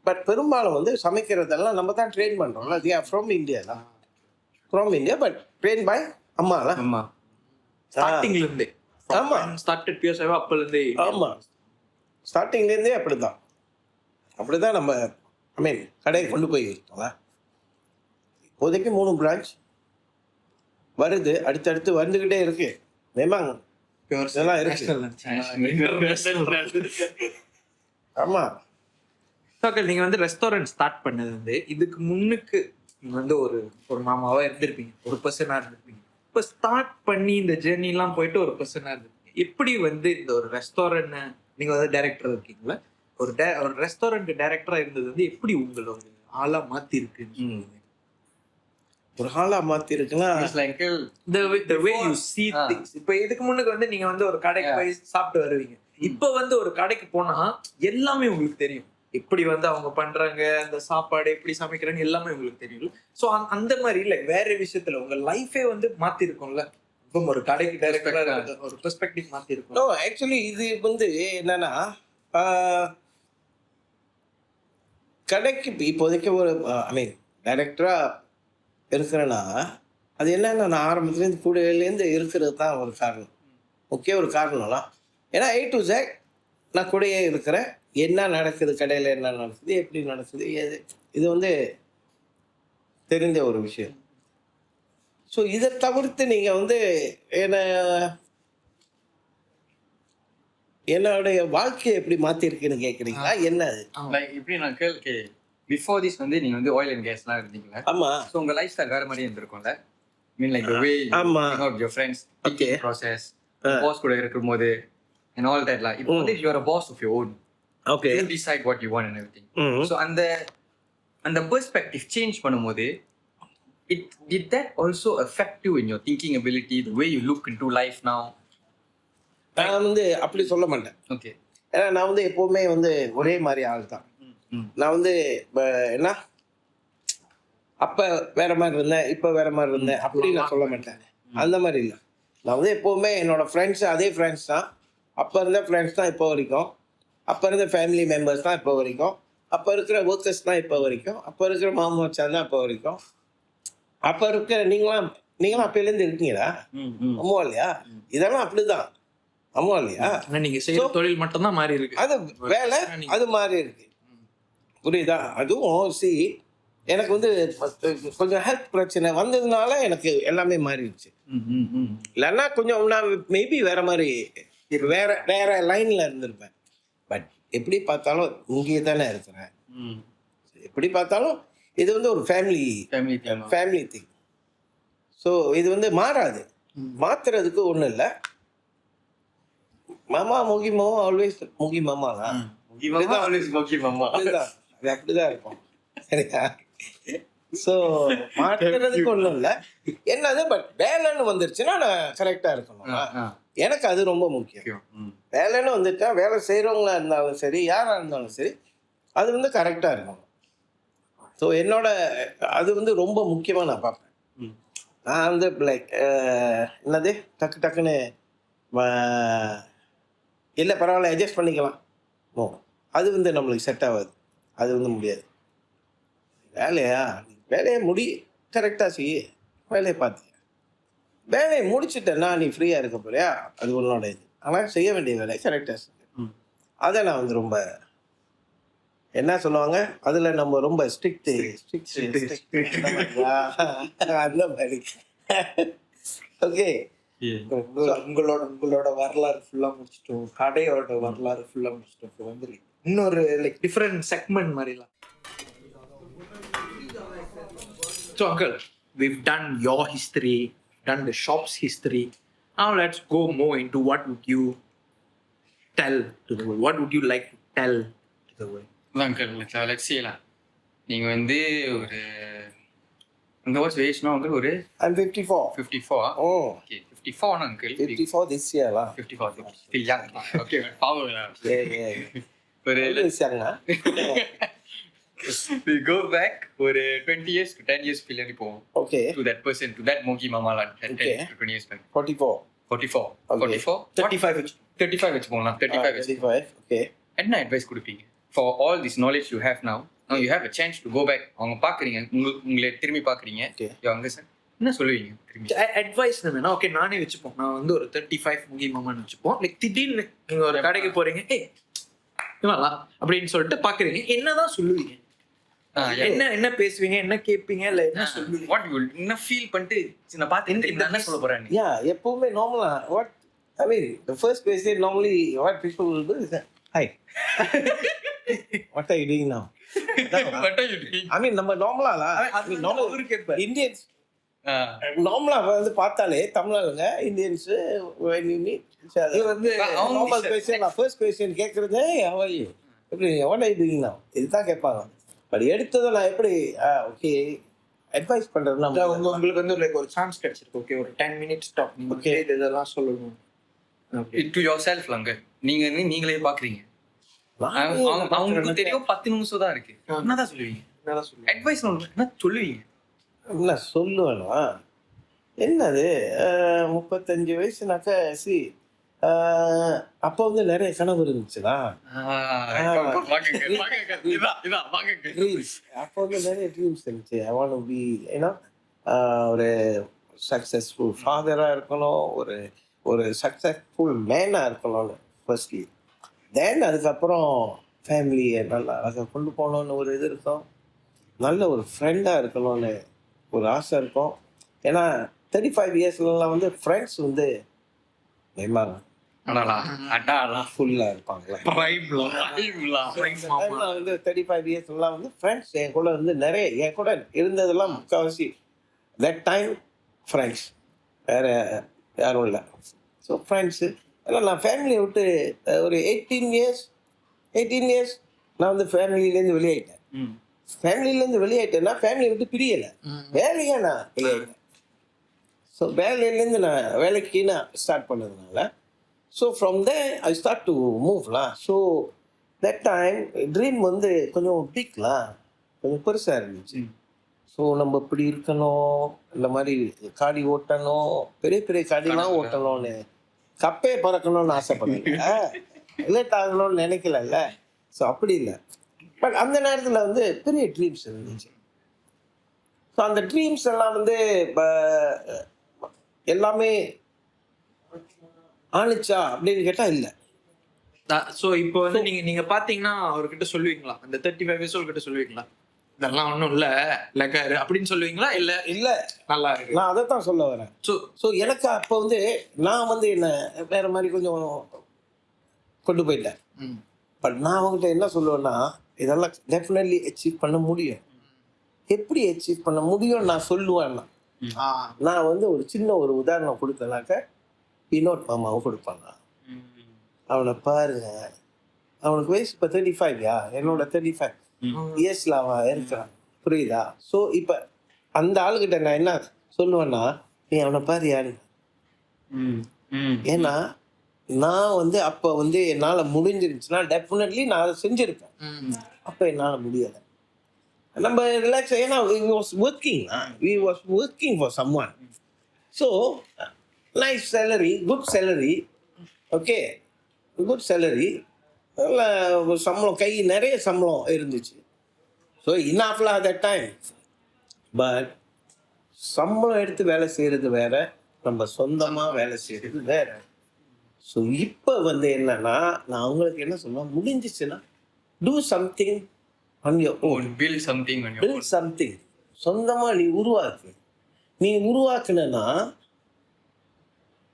பட் பெரும்பாலும் வந்து சமைக்கிறதெல்லாம் நம்ம தான் ட்ரெயின் பண்ணுறோம்ல. தி ஆர் ஃப்ரம் இந்தியா தான், from India. But train by அம்மா ஸ்டார்டிங்லேருந்தே. ஆமாம், ஸ்டார்டட் பியூர் சேவா அப்போலேருந்தே. ஆமாம், ஸ்டார்டிங்லேருந்தே அப்படி தான் நம்ம கடையை கொண்டு போய் இருக்கோங்களா. இப்போதைக்கு 3 பிரான்ச் வருது, அடுத்தடுத்து வந்துக்கிட்டே இருக்கு. மேமாங்க இதெல்லாம் இருக்கு. ஆமாம், நீங்கள் வந்து ரெஸ்டாரண்ட் ஸ்டார்ட் பண்ணது வந்து இதுக்கு முன்னுக்கு நீங்கள் வந்து ஒரு மாமாவாக இருந்திருப்பீங்க, ஒரு பர்சனாக இருந்திருப்பீங்க. இப்போ ஸ்டார்ட் பண்ணி இந்த ஜேர்னிலாம் போயிட்டு ஒரு பர்சனாக இருந்திருப்பீங்க. எப்படி வந்து இந்த ஒரு ரெஸ்டாரண்ட்டை நீங்கள் வந்து டைரக்டர் இருக்கீங்களா, ஒரு ரெஸ்டாரண்ட் டைரக்டராக இருந்தது வந்து எப்படி உங்களோட ஆளாக மாற்றிருக்குன்னு? ஒரு ஆளாக மாற்றிருக்குன்னா இப்போ இதுக்கு முன்னுக்கு வந்து நீங்கள் வந்து ஒரு கடைக்கு போய் சாப்பிட்டு வருவீங்க. இப்போ வந்து ஒரு கடைக்கு போனா எல்லாமே உங்களுக்கு தெரியும், எப்படி வந்து அவங்க பண்றாங்க, அந்த சாப்பாடு எப்படி சமைக்கிறாங்க எல்லாமே உங்களுக்கு தெரியும். ஸோ அந்த மாதிரி இல்லை, வேற விஷயத்துல உங்க லைஃபே வந்து மாத்தி இருக்கும்ல. இப்போ ஒரு கடைக்கு டைரக்டரா ஒரு பெர்ஸ்பெக்டிவ் மாத்தி இருக்கும். ஆக்சுவலி இது வந்து என்னன்னா, கடைக்கு இப்போதைக்கு ஒரு டைரக்டரா இருக்கிறேன்னா அது என்னன்னா, நான் ஆரம்பத்துலேருந்து கூடையிலேருந்து இருக்கிறது தான் ஒரு காரணம், முக்கிய ஒரு காரணம்லாம். ஏன்னா A to Z நான் கூடயே இருக்கிறேன். என்ன நடக்குது கடையில், என்ன நடக்குது, எப்படி நடக்குது, இது வந்து தெரிஞ்ச ஒரு விஷயம். ஸோ இதை தவிர்த்து நீங்கள் வந்து என்னுடைய வாழ்க்கையை எப்படி மாற்றிருக்குன்னு கேட்குறீங்களா? என்ன அது? லைக் இப்படி நான் கேள்வி பிஃபோர் திஸ் வந்து நீங்கள் வந்து ஆயில் அண்ட் கேஸ்லாம் இருந்தீங்களா? ஆமாம். ஸோ உங்கள் லைஃப் ஸ்டைல் வேறு மாதிரி இருந்திருக்கும்ல. Mean like way your friends okay process boss கூட இருக்கும்போது அண்ட் ஆல் தட்லாம். இப்போ வந்து you are a boss of your own. Okay you decide what you want and everything. So அந்த பெர்ஸ்பெக்டிவ் சேஞ்ச் பண்ணும்போது did that also affect you in your thinking ability, the way you look into life now? நான் வந்து அப்படி சொல்ல மாட்டேன். Okay. ஏன்னா நான் வந்து எப்போவுமே வந்து ஒரே மாதிரி ஆள் தான். நான் வந்து என்ன அப்போ வேற மாதிரி இருந்தேன், இப்போ வேற மாதிரி இருந்தேன் அப்படி நான் சொல்ல மாட்டேன். அந்த மாதிரி இல்லை. நான் வந்து எப்போவுமே என்னோட ஃப்ரெண்ட்ஸ் அதே ஃப்ரெண்ட்ஸ் தான். அப்போ இருந்த ஃப்ரெண்ட்ஸ் தான் இப்போ வரைக்கும். அப்போ இருந்த ஃபேமிலி மெம்பர்ஸ் தான் இப்போ வரைக்கும். அப்போ இருக்கிற ஒர்க்கர்ஸ் தான் இப்போ வரைக்கும். அப்போ இருக்கிற மாமா மச்சான் தான் இப்போ வரைக்கும். அப்போ இருக்கிற நீங்களாம் அப்போலேருந்து இருக்கீங்களா? அம்மா இல்லையா? இதெல்லாம் அப்படிதான். அம்மா இல்லையா? நீங்க செய்யற தொழில் மட்டும் தான் மாறி இருக்கு. அது வேலை அது மாறி இருக்கு. புரியுதா? அதுவும் எனக்கு வந்து கொஞ்சம் ஹெல்த் பிரச்சனை வந்ததுனால எனக்கு எல்லாமே மாறிடுச்சு. இல்லைன்னா கொஞ்சம் நான் மேபி வேற மாதிரி வேற வேற லைன்ல இருந்திருப்பேன். பட் எப்படி பார்த்தாலும் இங்கே தானே இருக்கிறேன். எப்படி பார்த்தாலும் இது வந்து ஒரு ஃபேமிலி திங். ஸோ இது வந்து மாறாது. மாத்துறதுக்கு ஒன்றும் இல்லை. மாமா முகி மாமா ஆல்வேஸ் முகி மாமா தான். அது அப்படிதான் இருக்கும். சரியா? ஸோ மாற்றுறதுக்கு ஒன்றும் இல்லை. என்னது பட் வேலைன்னு வந்துருச்சுன்னா நான் கரெக்டாக இருக்கணும். எனக்கு அது ரொம்ப முக்கியம். வேலைன்னு வந்துட்டா வேலை செய்கிறவங்களா இருந்தாலும் சரி யாராக இருந்தாலும் சரி அது வந்து கரெக்டாக இருக்கணும். ஸோ என்னோட அது வந்து ரொம்ப முக்கியமாக நான் பார்ப்பேன். நான் வந்து லைக் என்னது டக்குன்னு இல்லை பரவாயில்ல அட்ஜஸ்ட் பண்ணிக்கலாம். ஓ அது வந்து நம்மளுக்கு செட் ஆகாது. அது வந்து முடியாது. வேலையை கரெக்டாக செய்ய வேலையை பார்த்து வேலையை முடிச்சுட்டேன்னா நீ ஃப்ரீயாக இருக்க போறியா? அது உன்னோட இது. ஆனால் செய்ய வேண்டிய வேலையை கரெக்டாக செய்ய. அதை நான் வந்து ரொம்ப என்ன சொல்லுவாங்க அதில் நம்ம ரொம்ப ஸ்ட்ரிக்ட் அந்த மாதிரி. ஓகே. உங்களோட வரலாறு ஃபுல்லா முடிச்சிட்டோம். கடையோட வரலாறு ஃபுல்லா முடிச்சிட்டோம். இப்போ வந்து இன்னொரு லைக் டிஃப்ரெண்ட் செக்மெண்ட் மாதிரிலாம். So uncle, we've done your history, done the shop's history. Now let's go more into what would you tell to the world? What would you like to tell to the world? Uncle let's செய்யலாம். நீங்கள் வந்து ஒரு உங்கள் watch வேஸ்ட்னா uncle ஒரு I'm 54. 54. Oh okay 54 uncle. 54 this year lah. 54 still young. Okay power. Yeah. ஒரு யங்னா we go back ஒரு 20 years to 10 years பின்னாடி போவோம். Okay. To that person, to that monkey mama land 10 to 20 years back. 44. 44. Okay. 44. 35 வச்சு போகலாம். 35. Okay. என்ன advice கொடுப்பீங்க? For all this knowledge you have now you have a chance to go back. அவங்க பார்க்குறீங்க, உங்களை திரும்பி பார்க்குறீங்க. அங்கே சார் என்ன சொல்லுவீங்க திரும்பி? அட்வைஸ் வேணா ஓகே நானே வச்சுப்போம். நான் வந்து ஒரு 35 முகி மாமான்னு வச்சுப்போம். லைக் திடீர்னு நீங்க ஒரு கடைக்கு போறீங்க, அப்படின்னு சொல்லிட்டு பாக்குறீங்க, என்னதான் சொல்லுவீங்க? என்ன பேசுவீங்க, என்ன கேட்பீங்க, இல்ல என்ன சொல்லுவீங்க? வாட் யூ என்ன ஃபீல் பண்ணிட்டு நான் பார்த்து என்ன சொல்ல போறேன்? Yeah, எப்பவுமே நார்மலா what I mean the first question normally what people will do is hi. What are you doing now? What are you doing? I mean நம்ம நார்மலா அவரு கேட்பாரு. இந்தியன்ஸ் நார்மலா வந்து பார்த்தாலே தமிழாளுங்க இந்தியன்ஸ் when you meet இது வந்து நார்மல் क्वेश्चन ஃபர்ஸ்ட் क्वेश्चन கேக்குறது how are you? எப்படி what are you doing now? இதுதான் கேட்பாங்க. பட் எடுத்ததை நான் எப்படி ஓகே அட்வைஸ் பண்றதுன்னா உங்களுக்கு வந்து லைக் ஒரு சான்ஸ் கிடைச்சிருக்கு. ஓகே ஒரு 10 minutes டாக் நீங்க இதெல்லாம் சொல்லணும். டு யுவர் செல்ஃப் லங்க நீங்களே பாக்குறீங்க. அவங்களுக்கு தெரியும் 10 நிமிஷம் தான் இருக்கு. என்னதான் சொல்லுவீங்க? அட்வைஸ் என்ன சொல்லுவீங்க? என்ன சொல்லுவேனா என்னது 35 வயசுனாக்கா அப்போ வந்து நிறைய கனவு இருந்துச்சுடா. அப்போ வந்து நிறைய ட்ரீம்ஸ் இருந்துச்சு. ஐ வாண்ட் டு பி ஒரு சக்ஸஸ்ஃபுல் ஃபாதராக இருக்கணும், ஒரு சக்ஸஸ்ஃபுல் மேனாக இருக்கணும்னு ஃபர்ஸ்ட்லி. தென் அதுக்கப்புறம் ஃபேமிலியை நல்லா அதை கொண்டு போகணுன்னு ஒரு இது இருக்கும். நல்ல ஒரு ஃப்ரெண்டாக இருக்கணும்னு ஒரு ஆசை இருக்கும். ஏன்னா 35 இயர்ஸ்லாம் வந்து ஃப்ரெண்ட்ஸ் வந்து பயமாங்க அடாலா ஃபுல்லாக இருப்பாங்களே. அதெல்லாம் வந்து 35 இயர்ஸ்லாம் வந்து ஃப்ரெண்ட்ஸ் என் கூட வந்து நிறைய என் கூட இருந்ததெல்லாம் முக்கால்வாசி தட் டைம் ஃப்ரெண்ட்ஸ், வேறு யாரும் இல்லை. ஸோ ஃப்ரெண்ட்ஸு அதனால் நான் ஃபேமிலியை விட்டு ஒரு 18 இயர்ஸ் நான் வந்து ஃபேமிலியிலேருந்து வெளியாயிட்டேன். ஃபேமிலியிலேருந்து வெளியாயிட்டேன்னா ஃபேமிலியை விட்டு பிரியலை, வேலையாக நான் வெளியாயிட்டேன். ஸோ வேலையிலேருந்து நான் வேலைக்கு நான் ஸ்டார்ட் பண்ணதுனால so from there I start to மூவ்லாம். ஸோ தட் டைம் ட்ரீம் வந்து கொஞ்சம் பிக்லாம் கொஞ்சம் பெருசாக இருந்துச்சு. ஸோ நம்ம இப்படி இருக்கணும், இந்த மாதிரி காடி ஓட்டணும், பெரிய பெரிய காடிலாம் ஓட்டணும்னு, கப்பே பறக்கணும்னு ஆசைப்படல, லேட் ஆகணும்னு நினைக்கலல்ல. ஸோ அப்படி இல்லை. பட் அந்த நேரத்தில் வந்து பெரிய ட்ரீம்ஸ் இருந்துச்சு. ஸோ அந்த ட்ரீம்ஸ் எல்லாம் வந்து எல்லாமே ஆணிச்சா அப்படின்னு கேட்டால் இல்லை. ஸோ இப்போ வந்து நீங்க பாத்தீங்கன்னா அவர்கிட்ட சொல்லுவீங்களா, அந்த 35 இயர்ஸ் கிட்ட சொல்லுவீங்களா இதெல்லாம் ஒன்றும் இல்லை லக்காரு அப்படின்னு சொல்லுவீங்களா? இல்லை இல்லை நல்லா இருக்கு, நான் அதை தான் சொல்ல வரேன். ஸோ எனக்கு அப்போ வந்து நான் வந்து என்ன வேற மாதிரி கொஞ்சம் கொண்டு போயிட்டேன். பட் நான் அவங்ககிட்ட என்ன சொல்லுவேன்னா, இதெல்லாம் டெஃபினெட்லி அச்சீவ் பண்ண முடியும். எப்படி அச்சீவ் பண்ண முடியும் நான் சொல்லுவேன்னா, நான் வந்து ஒரு சின்ன ஒரு உதாரணம் கொடுத்தேனாக்க வினோத் மாமாவும் கொடுப்பாங்க. அவனை பாருங்க, அவனுக்கு வயசு இப்போ 35யா, என்னோட 35 இயர்ஸில் அவன் இருக்கிறான், புரியுதா? ஸோ இப்போ அந்த ஆளுகிட்ட நான் என்ன சொல்லுவேன்னா, நீ அவனை பாரியான்னு. ஏன்னா நான் வந்து அப்போ வந்து என்னால் முடிஞ்சிருந்துச்சுன்னா டெஃபினெட்லி நான் அதை செஞ்சுருப்பேன். அப்போ என்னால் முடியலை. நம்ம ரிலாக்ஸ், ஏன்னா we was working for someone. So nice salary, good salary, okay, good salary, சம்பளம் கை நிறைய சம்பளம் இருந்துச்சு. ஸோ இன்னாஃப்ல தட் டைம். பட் சம்பளம் எடுத்து வேலை செய்கிறது வேற, நம்ம சொந்தமாக வேலை செய்கிறது வேற. ஸோ இப்போ வந்து என்னன்னா, நான் அவங்களுக்கு என்ன சொல்லுவேன், முடிஞ்சிச்சுன்னா do something on your own, build something. சொந்தமாக நீ உருவாக்கு. நீ உருவாக்குனா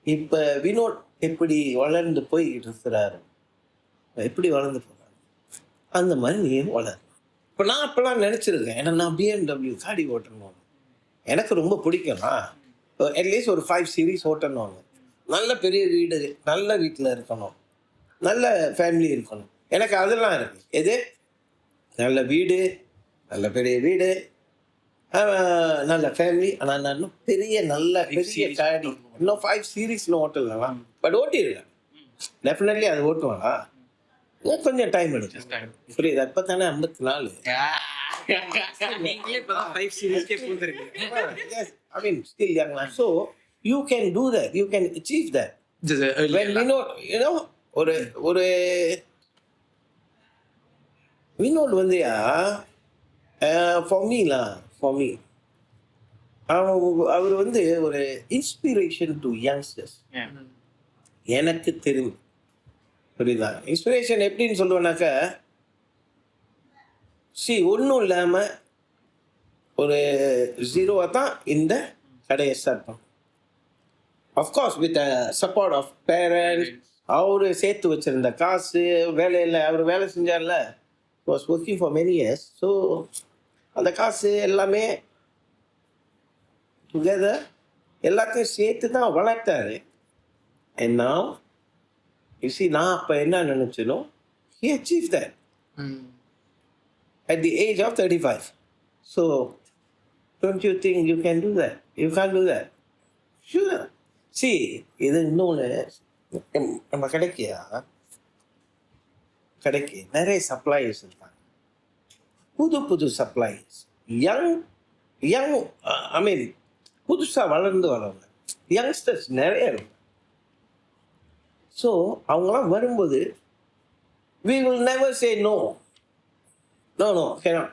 இப்போ வினோத் எப்படி வளர்ந்து போய்கிட்டு இருக்கிறாரு, எப்படி வளர்ந்து போகிறாரு, அந்த மாதிரி நீ வளர். இப்போ நான் அப்போல்லாம் நினச்சிருக்கேன், ஏன்னா நான் BMW காடி ஓட்டணும், எனக்கு ரொம்ப பிடிக்கலாம். அட்லீஸ்ட் ஒரு 5 சீரீஸ் ஓட்டணும், நல்ல பெரிய வீடு, நல்ல வீட்டில் இருக்கணும், நல்ல ஃபேமிலி இருக்கணும். எனக்கு அதெல்லாம் இருக்குது. எது நல்ல வீடு, நல்ல பெரிய வீடு, நல்ல ஃபேமிலி. ஆனால் நான் இன்னும் நல்ல பெரிய காடி இன்னும் 5 சீரீஸ்னு ஓட்டலாம். பட் ஓட்டிடுவேன், டெஃபினெட்லி அது ஓட்டுவானா, கொஞ்சம் டைம் எடுக்கும், புரியுது? இப்போ தானே 54. I mean still young man. So you can do that, you can achieve that. When ஒரு வினோத் வந்து for me அவர் வந்து ஒரு இன்ஸ்பிரேஷன் டு யங்ஸ்டர்ஸ். எனக்கு தெரியும், புரியுதா? இன்ஸ்பிரேஷன் எப்படின்னு சொல்லுவேன்னாக்க, ஒன்றும் இல்லாமல் ஒரு 0 தான் இந்த கடையை ஸ்டார்ட் பண்ணும். Of course with support of parents. அவரு சேர்த்து வச்சிருந்த காசு, வேலையில் அவர் வேலை செஞ்சார்ல, was working for many years. So அந்த காசு எல்லாமே டுகெதர் எல்லாத்தையும் சேர்த்து தான் வளர்த்தாரு. And now you see, நான் அப்போ என்ன நினைச்சனோ, he achieved that at the age of 35. So don't you think you can do that? You can't do that. Sure. See, இது இன்னொன்று, நம்ம கடைக்கு நிறைய சப்ளையர்ஸ் இருக்காங்க, புது சப்ளையர்ஸ், யங் ஐ மீன் புதுசாக வளர்ந்து வரவங்க யங்ஸ்டர்ஸ் நிறைய இருக்கும். ஸோ அவங்களாம் வரும்போது we will never say no, cannot,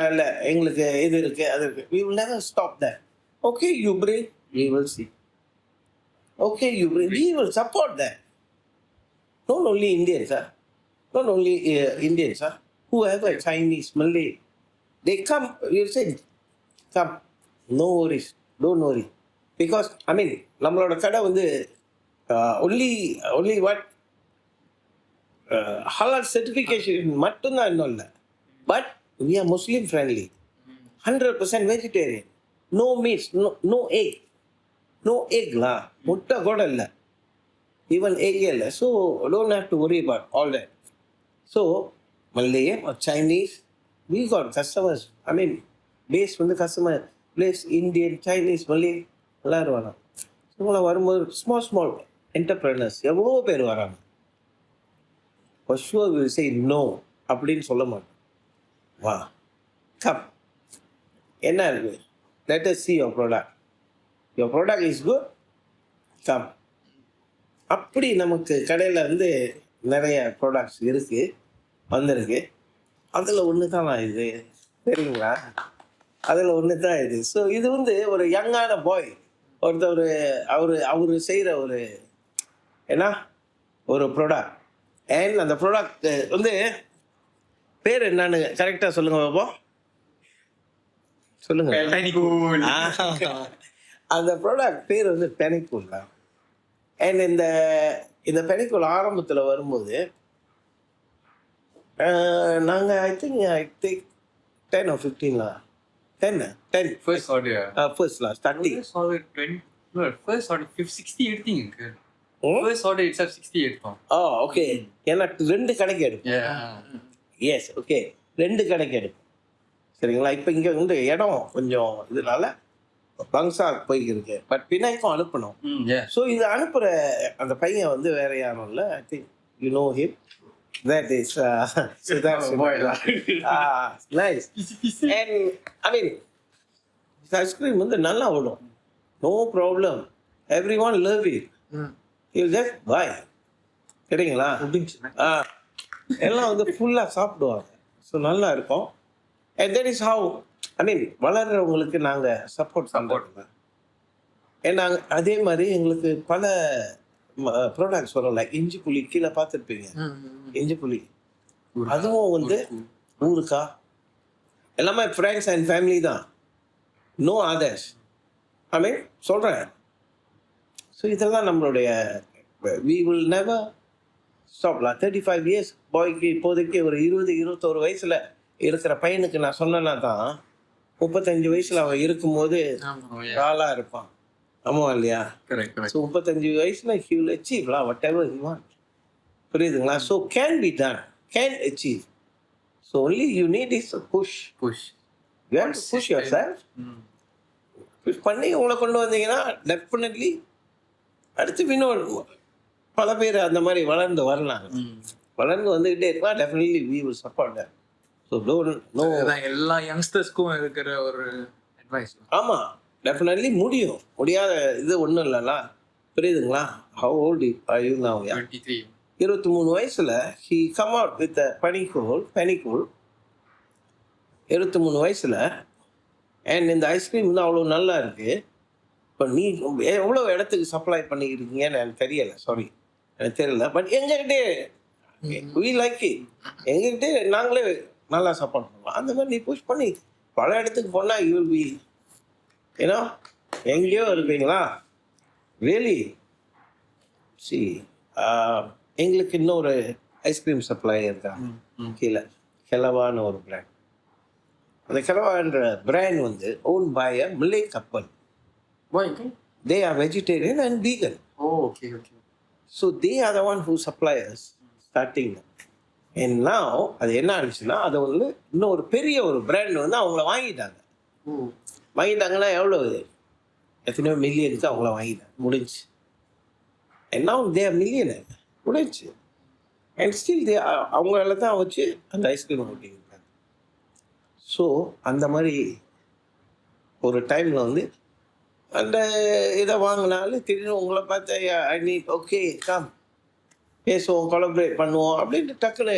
இல்லை எங்களுக்கு இது இருக்குது அது இருக்குது. we will never stop that. Okay, you bring, we will see. Okay, you bring, we will support that. Not only Indians, whoever, Chinese, Malay, they come, you say, come, no worries, don't worry, because I mean நம்மளோட கடை வந்து only what ஹலால் certification மட்டும்தான் இன்னும் இல்லை. But we are Muslim friendly, 100% vegetarian, no meats, no egg, no எக்லா, முட்டை கூட இல்லை, ஈவன் எக் இல்லை. So don't have to worry about all that. So Malay or Chinese, we got customers. I mean, base வந்து customer, place Indian, Chinese, Malay, எல்லாரும் வராங்க. இவங்கள வரும்போது ஸ்மால் என்டர்பிரினர்ஸ் எவ்வளோ பேர் வராங்க. For sure we will say no அப்படின்னு சொல்ல மாட்டோம். வா, கம், என்ன இருக்கு, let us see your product. Your product is good, come. அப்படி நமக்கு கடையில் வந்து நிறைய ப்ராடக்ட்ஸ் இருக்குது, வந்திருக்கு. அதில் ஒன்று தான் இது, சரிங்களா? அதில் ஒன்று தான் இது. ஸோ இது வந்து ஒரு யங்கான பாய் ஒருத்தர், அவர் செய்கிற ஒரு என்ன ஒரு ப்ராடக்ட். அண்ட் அந்த ப்ராடக்ட் வந்து பேர் என்னன்னு கரெக்டாக சொல்லுங்கள் பாப்பா, சொல்லுங்கள். அந்த ப்ராடக்ட் பேர் வந்து பெனிக்கூல் தான். அண்ட் இந்த பெனிக்கூல் ஆரம்பத்தில் வரும்போது நாங்கள் I think 10 or 15 10 First order. first starting. First order 20. No, first order 60 எடுத்தீங்க. First order itself 60 எடுத்தோம். ஓகே. ஏன்னா 2 கடைக்கு எடுப்போம். எஸ், ஓகே, 2 கடைக்கு எடுப்போம், சரிங்களா? இப்போ இங்கே வந்து இடம் கொஞ்சம் இதனால பங்ஸா போய்க்கிருக்கு. பட் பின்னாய்க்கும் அனுப்பணும். ஸோ இது அனுப்புகிற அந்த பையன் வந்து வேற யாரும் இல்லை. I think you know him. That is Siddharth. Nice. And I mean, this ice cream வந்து நல்லா ஓடும், no problem, everyone love it. You just buy, சரிங்களா? எல்லாம் வந்து ஃபுல்லாக சாப்பிடுவாங்க. ஸோ நல்லா இருக்கும். And that is how, I mean, வளர்கிறவங்களுக்கு நாங்கள் சப்போர்ட் பண்ணுறோம். ஏன்னா அதே மாதிரி எங்களுக்கு பல ப்ராடக்ட்ஸ் வரும். லைக் இஞ்சி புளி, கீழே பார்த்துருப்பீங்க, இஞ்சி புளி, அதுவும் வந்து ஊருக்கா எல்லாமே ஃப்ரெண்ட்ஸ் அண்ட் ஃபேமிலி தான், நோ அதர்ஸ். ஐ மீன் சொல்கிறேன். ஸோ இதெல்லாம் நம்மளுடைய we will never stop. 35 years பாய்க்கு இப்போதைக்கு ஒரு 20-21 வயசில் இருக்கிற பையனுக்கு நான் சொன்னேன்னா தான் 35 வயசில் அவன் இருக்கும்போது ஆளாக இருப்பான். ஆமாம் இல்லையா? கரெக்ட். ஸோ 35 வயசில் he will achieve whatever he want. புரியுதுங்களா? So can be done, can achieve. So only you need is push. You have to push yourself. Push பண்ணி உங்களை கொண்டு வந்தீங்கன்னா டெஃபினெட்லி அடுத்து இன்னும் பல பேர் அந்த மாதிரி வளர்ந்து வரலாம். வளர்ந்து வந்துக்கிட்டே இருக்கலாம். Definitely we will support that. So don't know, எல்லா யங்ஸ்டர்ஸ்க்கும் இருக்கிற ஒரு அட்வைஸ். ஆமாம், டெஃபினெட்லி முடியும். முடியாத இது ஒன்றும் இல்லைல்ல, புரியுதுங்களா? How old are you now? 23. 23 வயசில் he come out with a பெனிக்கூல் 23 வயசில். அண்ட் இந்த ஐஸ்கிரீம் வந்து அவ்வளோ நல்லா இருக்குது. இப்போ நீ எவ்வளோ இடத்துக்கு சப்ளை பண்ணிக்கிறீங்கன்னு எனக்கு தெரியலை, சாரி எனக்கு தெரியல. பட் எங்ககிட்டே we like it, எங்ககிட்டே நாங்களே நல்லா சப்போர்ட் பண்ணுவோம். அந்த மாதிரி நீ புஷ் பண்ணி பல இடத்துக்கு போனால் you will be, ஏன்னா எங்கேயோ இருப்பீங்களா? ரியலி சி, எங்களுக்கு இன்னொரு ஐஸ்கிரீம் சப்ளை இருக்காங்க கீழே, கெலவான்னு ஒரு பிராண்ட். அந்த கெலவான்ற பிராண்ட் வந்து own by a Malay couple. They are vegetarian and vegan. Okay. So they are the one who suppliers starting. And now அது என்ன ஆயிடுச்சுன்னா, அதை வந்து இன்னும் ஒரு பெரிய ஒரு பிராண்ட் வந்து அவங்கள வாங்கிட்டாங்க. வாங்கிட்டாங்கன்னா எவ்வளோ, எத்தனையோ மில்லியனுக்கு அவங்கள வாங்கிட்டாங்க, முடிஞ்சு. And now they are millionaire, முடிஞ்சு. அண்ட் ஸ்டில் தே அவங்கள தான் வச்சு அந்த ஐஸ்கிரீம் ஓட்டியிருக்காங்க. ஸோ அந்த மாதிரி ஒரு டைமில் வந்து அந்த இதை வாங்கினாலும் திடீர்னு உங்களை பார்த்து ஐ நீட், ஓகே கம் பேசுவோம், கொலபரேட் பண்ணுவோம் அப்படின்ட்டு டக்குன்னு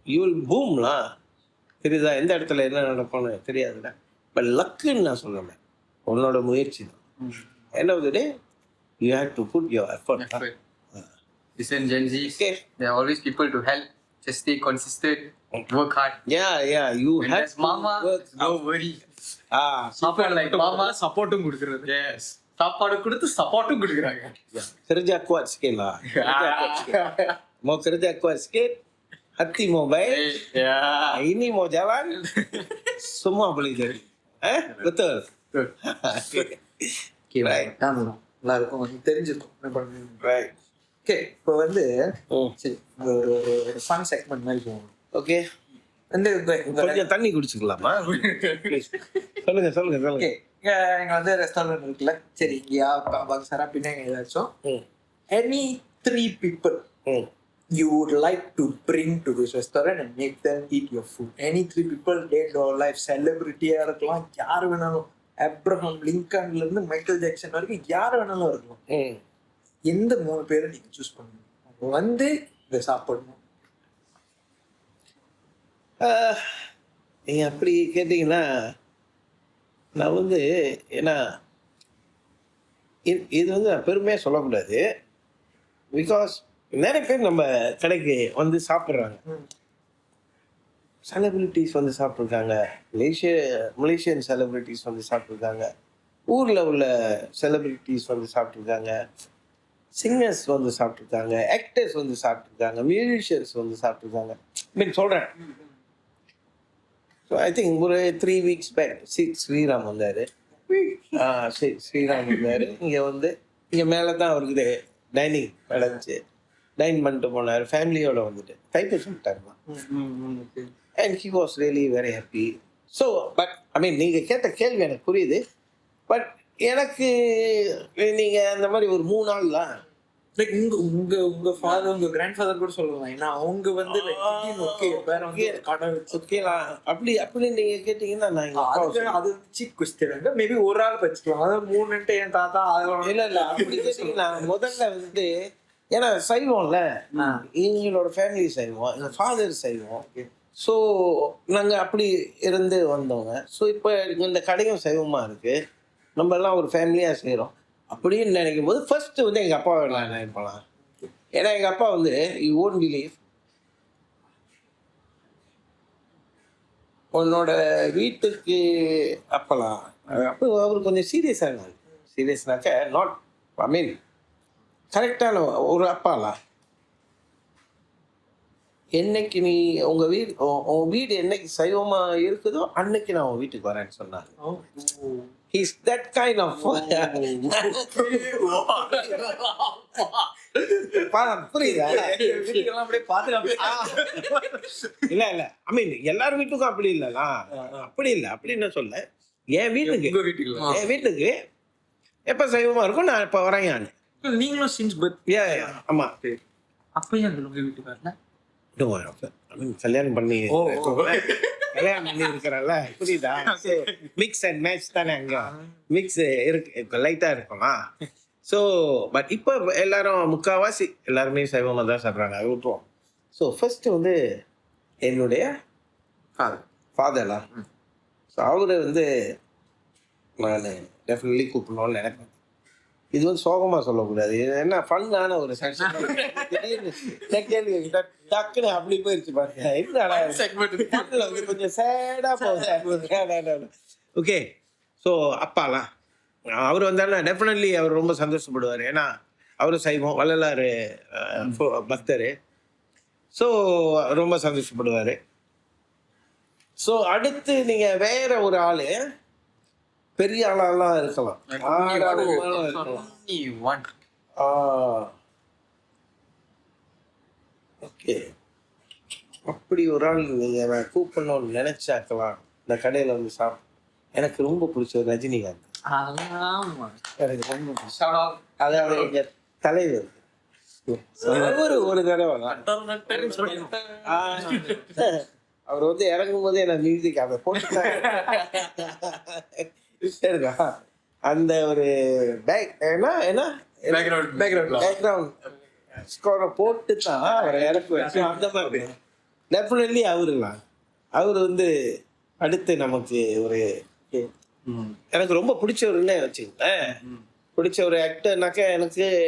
யூ வில் பூம்லாம். தெரியுதா? எந்த இடத்துல என்ன நடக்கும்னு தெரியாதுல்ல. பட் லக்குன்னு நான் சொல்லுவேன், உன்னோட முயற்சி தான். End of the day you have to put your effort. Listen, Gen Z, there are always people to help. Just stay consistent, work hard. Yeah, you When have there's to mama, work no out. worry. Support like mama. சப்போர்ட்டும் கொடுக்குறது. Yes. சாப்பாடு கொடுத்து சப்போர்ட்டும் கொடுக்குறாங்க. kerja kuat sikit lah. Mau kerja kuat sikit, hati mau baik, ini mau jalan, semua boleh jadi. Betul. Right. எல்லாருக்கும் வந்து தெரிஞ்சிருக்கும் என்ன பண்ணுங்க. Right. ஓகே, இப்போ வந்து சரி ஒரு ஃபன் செக்மெண்ட் மாதிரி போவோம். ஓகே, வந்து கொஞ்சம் தண்ணி குடிச்சுக்கலாமா? சொல்லுங்க. ஓகே, இங்க வந்து ரெஸ்டாரண்ட் இருக்குல்ல, சரி இங்கயா பக்சரா பின்னாங்க ஏதாச்சும் any 3 people you would like to bring to this restaurant and make them eat your food. Any 3 people, dead or alive, celebrity-யா இருக்கலாம், யார் வேணாலும், அப்ரஹாம் லிங்கன்ல இருந்து மைக்கேல் ஜாக்சன் வரைக்கும் யார் வேணாலும் இருக்கலாம். எந்த 3 பேரை நீங்க சூஸ் பண்ணுங்க, வந்து இதை சாப்பிடணும்? நீங்க அப்படி கேட்டீங்கன்னா நான் வந்து ஏன்னா இது வந்து நான் பெருமையாக சொல்லக்கூடாது. பிகாஸ் நிறைய பேர் நம்ம கடைக்கு வந்து சாப்பிட்றாங்க. செலிபிரிட்டிஸ் வந்து சாப்பிட்ருக்காங்க, மலேசியன் செலிபிரிட்டிஸ் வந்து சாப்பிட்ருக்காங்க, ஊரில் உள்ள செலிபிரிட்டிஸ் வந்து சாப்பிட்ருக்காங்க, சிங்கர்ஸ் வந்து சாப்பிட்ருக்காங்க, ஆக்டர்ஸ் வந்து சாப்பிட்ருக்காங்க, மியூசிஷியன்ஸ் வந்து சாப்பிட்ருக்காங்க. மீன் சொல்கிறேன். ஸோ ஐ திங்க் ஒரு 3 weeks பேக் ஸ்ரீராம் வந்தார். ஸ்ரீராம் வந்தார். இங்கே மேலே தான் அவருக்கு டைனிங் நடந்துச்சு. டைன் பண்ணிட்டு போனார், ஃபேமிலியோட வந்துட்டு கைப்பற்றி விட்டாருமா. And he was really very happy. So but I mean நீங்கள் கேட்ட கேள்வி எனக்கு புரியுது. பட் எனக்கு நீங்கள் அந்த மாதிரி ஒரு 3 நாள் தான் லைக் உங்க ஃபாதர் உங்க கிராண்ட் ஃபாதர் கூட சொல்லலாம். ஏன்னா அவங்க வந்து ஓகே வேற வந்து கடை ஓகேலாம் அப்படி நீங்க கேட்டீங்கன்னா நான் அது சீப் கொஸ்டின். மேபி ஒரு ஆள் வச்சுக்கலாம், அதாவது 3 என் தாத்தா இல்ல அப்படி கேட்டீங்கன்னா முதல்ல வந்து ஏன்னா சைவம்ல எங்களோட ஃபேமிலி சைவம், எங்க ஃபாதர் சைவம். ஸோ நாங்க அப்படி இருந்து வந்தவங்க. ஸோ இப்போ இந்த கடையும் சைவமா இருக்கு, நம்ம எல்லாம் ஒரு ஃபேமிலியா செய்யறோம் அப்படின்னு நினைக்கும் போது ஃபர்ஸ்ட் வந்து எங்கள் அப்பாவை நான் நினைப்பலாம். ஏன்னா எங்கள் அப்பா வந்து யூ ஓன்ட் பிலீவ், உன்னோட வீட்டுக்கு அப்பலாம் அப்போ அவர் கொஞ்சம் சீரியஸாக இருந்தாங்க. சீரியஸ்னாக்க நாட் ஐ மீன் கரெக்டான ஒரு அப்பாலாம். என்னைக்கு நீ உங்கள் வீடு என்னைக்கு சைவமாக இருக்குதோ அன்னைக்கு நான் உன் வீட்டுக்கு வரேன்னு சொன்னாங்க. He's that kind of புரியுதா? இல்ல ஐ மீன் எல்லார் வீட்டுக்கும் அப்படி இல்லைண்ணா, அப்படி இல்லை அப்படின்னு சொல்ல. என் வீட்டுக்கு எப்ப சைவமா இருக்கும் நான் இப்ப வரேன். நீங்களும் சின்ஸ் பர்த் ஆமா. அப்பயும் உங்க வீட்டுக்கு வரல? கல்யாணம் பண்ணி இருக்கிறல்ல, புரியுதா? மிக்ஸ் அண்ட் மேட்ச் தானே, அங்க மிக்ஸ் இருக்கு, லைட்டா இருக்குமா. ஸோ பட் இப்போ எல்லாரும் முக்கால்வாசி எல்லாருமே சைவமாக தான் சாப்பிட்றாங்க, அது விட்டுருவோம். ஸோ ஃபர்ஸ்ட் வந்து என்னுடைய ஃபாதர்லாம். ஸோ அவரு வந்து நான் டெஃபினெட்லி கூப்பிடணும்னு நினைப்பேன். இது வந்து சோகமாக சொல்லக்கூடாது, இது என்ன ஃபன்னான ஒரு செக்ஷன். கேள்வி டக்குன்னு அப்படி போயிடுச்சு பாருங்க. என்னடா கொஞ்சம் சேடாக போகுது. ஓகே, ஸோ அப்பாலாம் அவர் வந்தாருன்னா டெஃபினெட்லி அவர் ரொம்ப சந்தோஷப்படுவார். ஏன்னா அவரும் சைவம், வள்ளலார் பக்தர். ஸோ ரொம்ப சந்தோஷப்படுவார். ஸோ அடுத்து நீங்கள் வேற ஒரு ஆள் பெரிய ஆளாலாம் இருக்கலாம். ஓகே, அப்படி ஒரு ஆள் நீங்க நான் கூப்பிடணும்னு நினைச்சாக்கலாம் இந்த கடையில வந்து சாப்பிட. எனக்கு ரொம்ப பிடிச்ச ரஜினிகாந்த். எனக்கு ரொம்ப பிடிச்ச அதாவது எங்க தலைவர். ஒரு தடவை அவர் வந்து இறங்கும் போதே நான் மியூசிக் அதை போட்டு சரிதா, அந்த ஒரு பேக்ரவுண்ட் ஸ்கோரை போட்டு தான் அவரை இறக்குவேன். அந்த மாதிரி டெஃபினெட்லி அவர் வந்து அடுத்து நமக்கு ஒரு எனக்கு ரொம்ப பிடிச்சவருன்னே வச்சுக்கேன். பிடிச்ச ஒரு ஆக்டர்னாக்க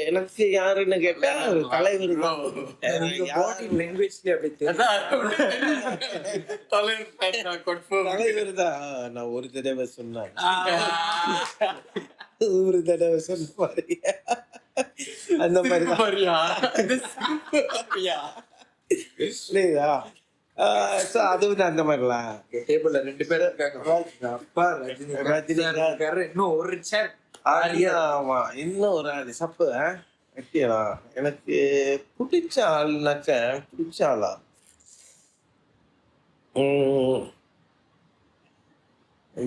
எனக்கு யாருன்னு கேட்டா ஒரு தலைவர் தான். நான் ஒரு தடவை சொன்னேன் ஒரு தடவை சொன்ன மாதிரி அந்த மாதிரி தான். புரியுதா? ஸோ அது வந்து அந்த மாதிரிலாம் டேபிள்ல 2 பேர் இருக்காங்க. அப்பா ரஜினி இருக்காரு. இன்னும் ஒரு சேர் ஆமா இன்னும் ஒரு ஆள் சப்பு வெட்டியா எனக்கு பிடிச்ச ஆள்னாக்க பிடிச்ச ஆளா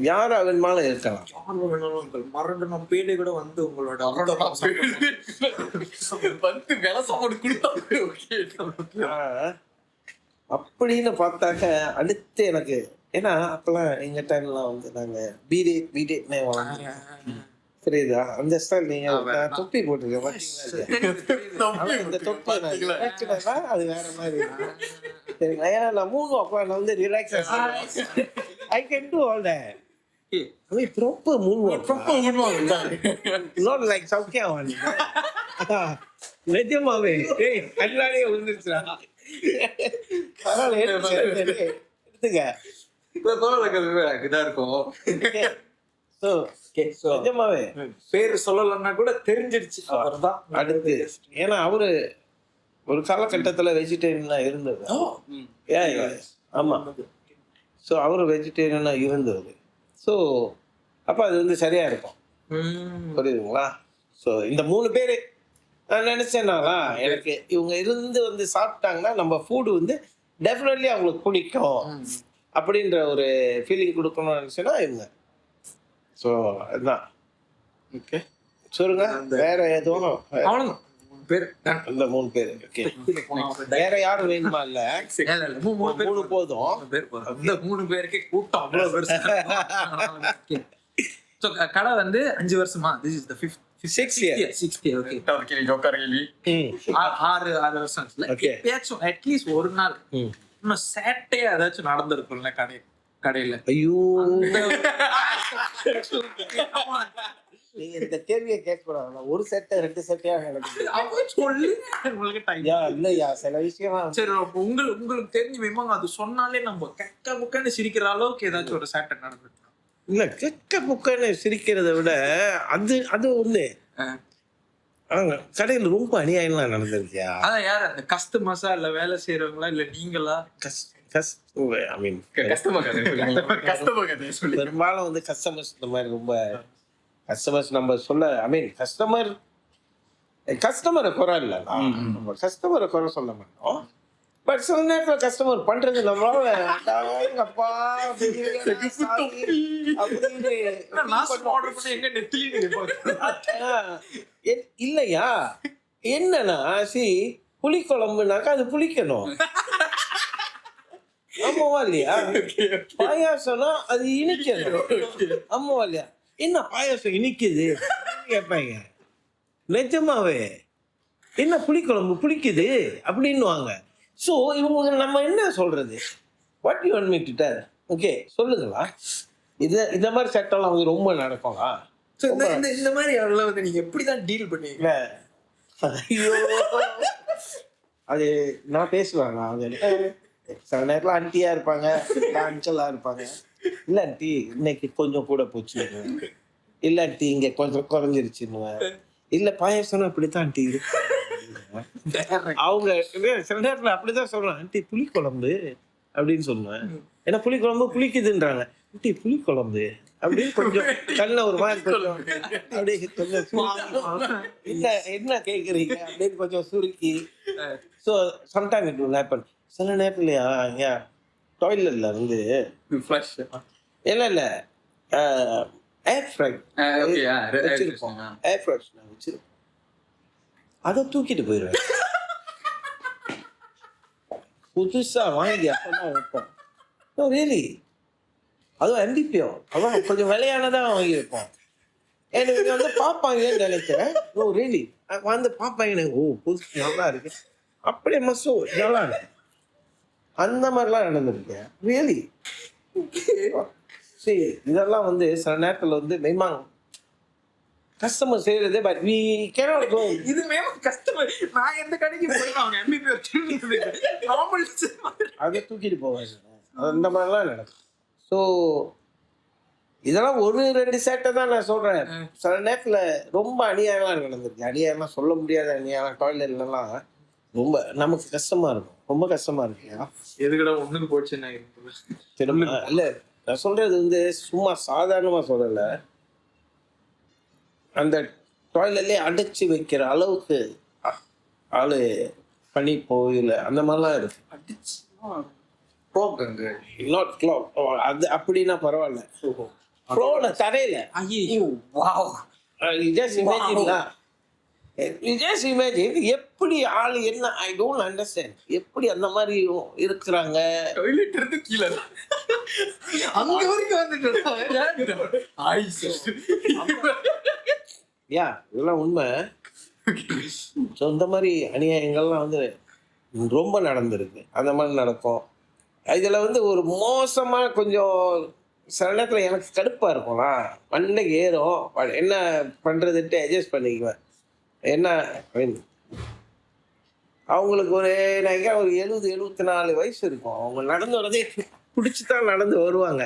யாரா வேணுமாலும் இருக்கலாம். யார் வேணாலும் உங்கள் மரணம் பேடு கூட வந்து உங்களோட அப்படின்னு பார்த்தாக்க அடுத்து எனக்கு ஏன்னா அப்பெல்லாம் எங்க டைம்லாம் வந்து நாங்க பீடேட்னே வாங்க புரியுதா? அந்த ஸ்டைல் நீங்க தொப்பி போட்டுருக்க பாத்தீங்களா? இந்த தொப்பி அது வேற மாதிரி சரிங்களா? ஏன்னா நான் அப்ப நான் வந்து relax I can to all that. Proper not like Saukhya வாங்க நிஜமாவே கண்ணாடியே விழுந்துருச்சுடா. பரவாயில்ல எடுத்துக்க இதா இருக்கும். நிஜமாவே பேரு சொல்லலன்னா கூட தெரிஞ்சிருச்சு அவர்தான் அடுத்து. ஏன்னா அவரு ஒரு காலகட்டத்துல வெஜிடேரியனா இருந்தது. ஆமா ஸோ அவரு வெஜிடேரியனா இருந்தது. ஸோ அப்ப அது வந்து சரியா இருக்கும். புரியுதுங்களா? ஸோ இந்த 3 பேரு நான் நினைச்சேன்னாலா எனக்கு இவங்க இருந்து வந்து சாப்பிட்டாங்கன்னா நம்ம ஃபுட் வந்து டெஃபினெட்லி அவங்களுக்கு பிடிக்கும் அப்படின்ற ஒரு ஃபீலிங் கொடுக்கணும்னு நினைச்சேன்னா இவங்க. ஸோ அதுதான். ஓகே சொல்லுங்க வேற எதுவும் அவ்வளவுதான். 3 பேர் இந்த 3 பேர். ஓகே வேற யாரும் வேணுமா? இல்ல 3 போதும். இந்த 3 பேருக்கே கூட்டம் அவ்வளவு பெருசு. சோ கடை வந்து 5 வருஷமா? This is the 6th year. Okay joker கேள்வி 6 வருஷம். எப்பயாச்சும் அட்லீஸ்ட் ஒரு நாள் இன்னும் சேட்டே ஏதாச்சும் நடந்திருக்கும்ல கடையில? ஐயோ நீங்க இந்த கேள்வியை கேட்கக்கூடாது. ஒரு செட்டை 2 செட்டையா சொல்லு உங்களுக்கு டைம் இல்லையா? சில விஷயம் சரி உங்களுக்கு தெரிஞ்சு வேமாங்க அது சொன்னாலே நம்ம கெக்க புக்கன்னு சிரிக்கிற அளவுக்கு ஏதாச்சும் ஒரு சேட்டை நடந்துருக்கு? இல்ல கெக்க புக்கன்னு சிரிக்கிறத விட அது ஒண்ணு கடையில் ரொம்ப அநியாயம்லாம் நடந்திருக்கியா? அதான் யாரு அந்த கஸ்டமர்ஸா இல்ல வேலை செய்யறவங்களா இல்ல நீங்களா? பெரும்பாலும் வந்து கஸ்டமர்ஸ் இந்த மாதிரி ரொம்ப கஸ்டமர்ஸ் நம்ம சொல்ல கஸ்டமரை குறை இல்லை, நம்ம கஸ்டமரை குறை சொல்ல மாட்டோம். பட் சில நேரத்தில் கஸ்டமர் பண்றது நம்மளால அப்பா இல்லையா? என்னன்னா புளிக்குழம்புனாக்கா அது புளிக்கணும். ஆமாவா இல்லையா? பாயாசம்னா அது இனிக்கணும். ஆமாவா இல்லையா? என்ன பாயாசம் இனிக்குது கேட்பாங்க. நிஜமாவே என்ன புளிக்குழம்பு புளிக்குது அப்படின்னுவாங்க. ஸோ இவங்க நம்ம என்ன சொல்றது? What you want me to tell? Okay சொல்லுங்களா? இந்த மாதிரி சட்டம்லாம் வந்து ரொம்ப நடக்கும்ங்களா? இந்த மாதிரி ஆளெல்லாம் வந்து நீங்க எப்படிதான் டீல் பண்ணுவீங்க? ஐயோ அது நான் பேசுவாங்க. அவங்க சில நேரத்தில் ஆண்டியா இருப்பாங்க, அஞ்சலா இருப்பாங்க. இல்லை ஆண்டி இன்னைக்கு கொஞ்சம் கூட போச்சு, இல்லை ஆண்டி இங்கே கொஞ்சம் குறைஞ்சிருச்சுன்னுவேன். இல்லை பாயசம்னா அப்படித்தான் ஆண்டி இருக்கு. அவங்க சில நேரத்தில் அப்படிதான் சொல்றாங்க. ஆண்டி புளிக்குழம்பு அப்படின்னு சொல்லுவேன். ஏன்னா புளிக்குழம்பு புளிக்குதுன்றாங்க. ஆண்டி புளிக்குழம்பு அப்படின்னு கொஞ்சம் கண்ண ஒரு மாதிரி அப்படியே கொஞ்சம் என்ன கேட்குறீங்க அப்படின்னு கொஞ்சம் சுருக்கி. So sometime it will happen. சில நேரத்துலையா டாய்லெட்ல வந்து இல்லை ஏர் ஃப்ரை வச்சிருப்போம். ஏர் ஃப்ரைஸ்ல வச்சிருப்போம். அதை தூக்கிட்டு போயிடுவேன். புதுசா வாங்கி அப்பதான் வைப்போம். ரியலி அதுவும் எம்பிபியோ அதான் கொஞ்சம் விலையானதான் வாங்கி வைப்போம். எனக்கு வந்து பார்ப்பாங்கன்னு நினைக்கிறேன். ஓ ரியலி வந்து பார்ப்பாங்க. ஓ புதுசு நல்லா இருக்கு அப்படியே மசோ நல்லா இருக்கு அந்த மாதிரிலாம் நடந்திருக்கேன். ரியலி சரி இதெல்லாம் வந்து சில நேரத்தில் வந்து மெய்மாங்க கஸ்டமர் செய்யறது. But we cannot go. இது மேல கஸ்டமர் நான் எந்த கடைக்கு போயிடுவாங்க அதை தூக்கிட்டு போவாங்க. அந்த மாதிரிலாம் நடக்கும். ஸோ இதெல்லாம் ஒரு 2 சேட்டை தான் நான் சொல்றேன். சில நேரத்துல ரொம்ப அநியாயம்லாம் நடந்திருக்கு. அநியாயம்லாம் சொல்ல முடியாத அநியாயம். டாய்லெட்லலாம் ரொம்ப நமக்கு கஷ்டமா இருக்கும். ரொம்ப கஷ்டமா இருக்குயா. எதுக்கடா ஒண்ணுக்கு போச்சுன்னா திரும்ப இல்ல நான் சொல்றது வந்து சும்மா சாதாரணமா சொல்லல. அந்த டாய்லெட்லயே அடைச்சு வைக்கிற அளவுக்கு ஆளு பண்ணி போயில அந்த மாதிரிலாம் இருக்கு. நாட் கிளாக் அது அப்படின்னா பரவாயில்ல. ஃப்ளோர்ல தரையில ஜஸ்ட் இமேஜின் எப்படி ஆளு என்ன ஐ டோன்ட் அண்டர்ஸ்டாண்ட் எப்படி அந்த மாதிரி இருக்கிறாங்க. டாய்லெட் இருந்து கீழே அங்க வரைக்கும் வந்துட்டு யா இதெல்லாம் உண்மை. ஸோ இந்த மாதிரி அநியாயங்கள்லாம் வந்து ரொம்ப நடந்திருக்கு. அந்த மாதிரி நடக்கும். இதில் வந்து ஒரு மோசமாக கொஞ்சம் சில நேரத்தில் எனக்கு கடுப்பாக இருக்கும்னா மண்டைக்கு ஏறும். என்ன பண்ணுறதுன்ட்டு அட்ஜஸ்ட் பண்ணிக்குவேன். என்ன அவங்களுக்கு ஒரு நினைக்கிறேன் ஒரு 70-74 வயசு இருக்கும். அவங்க நடந்து வரதே பிடிச்சி தான் நடந்து வருவாங்க.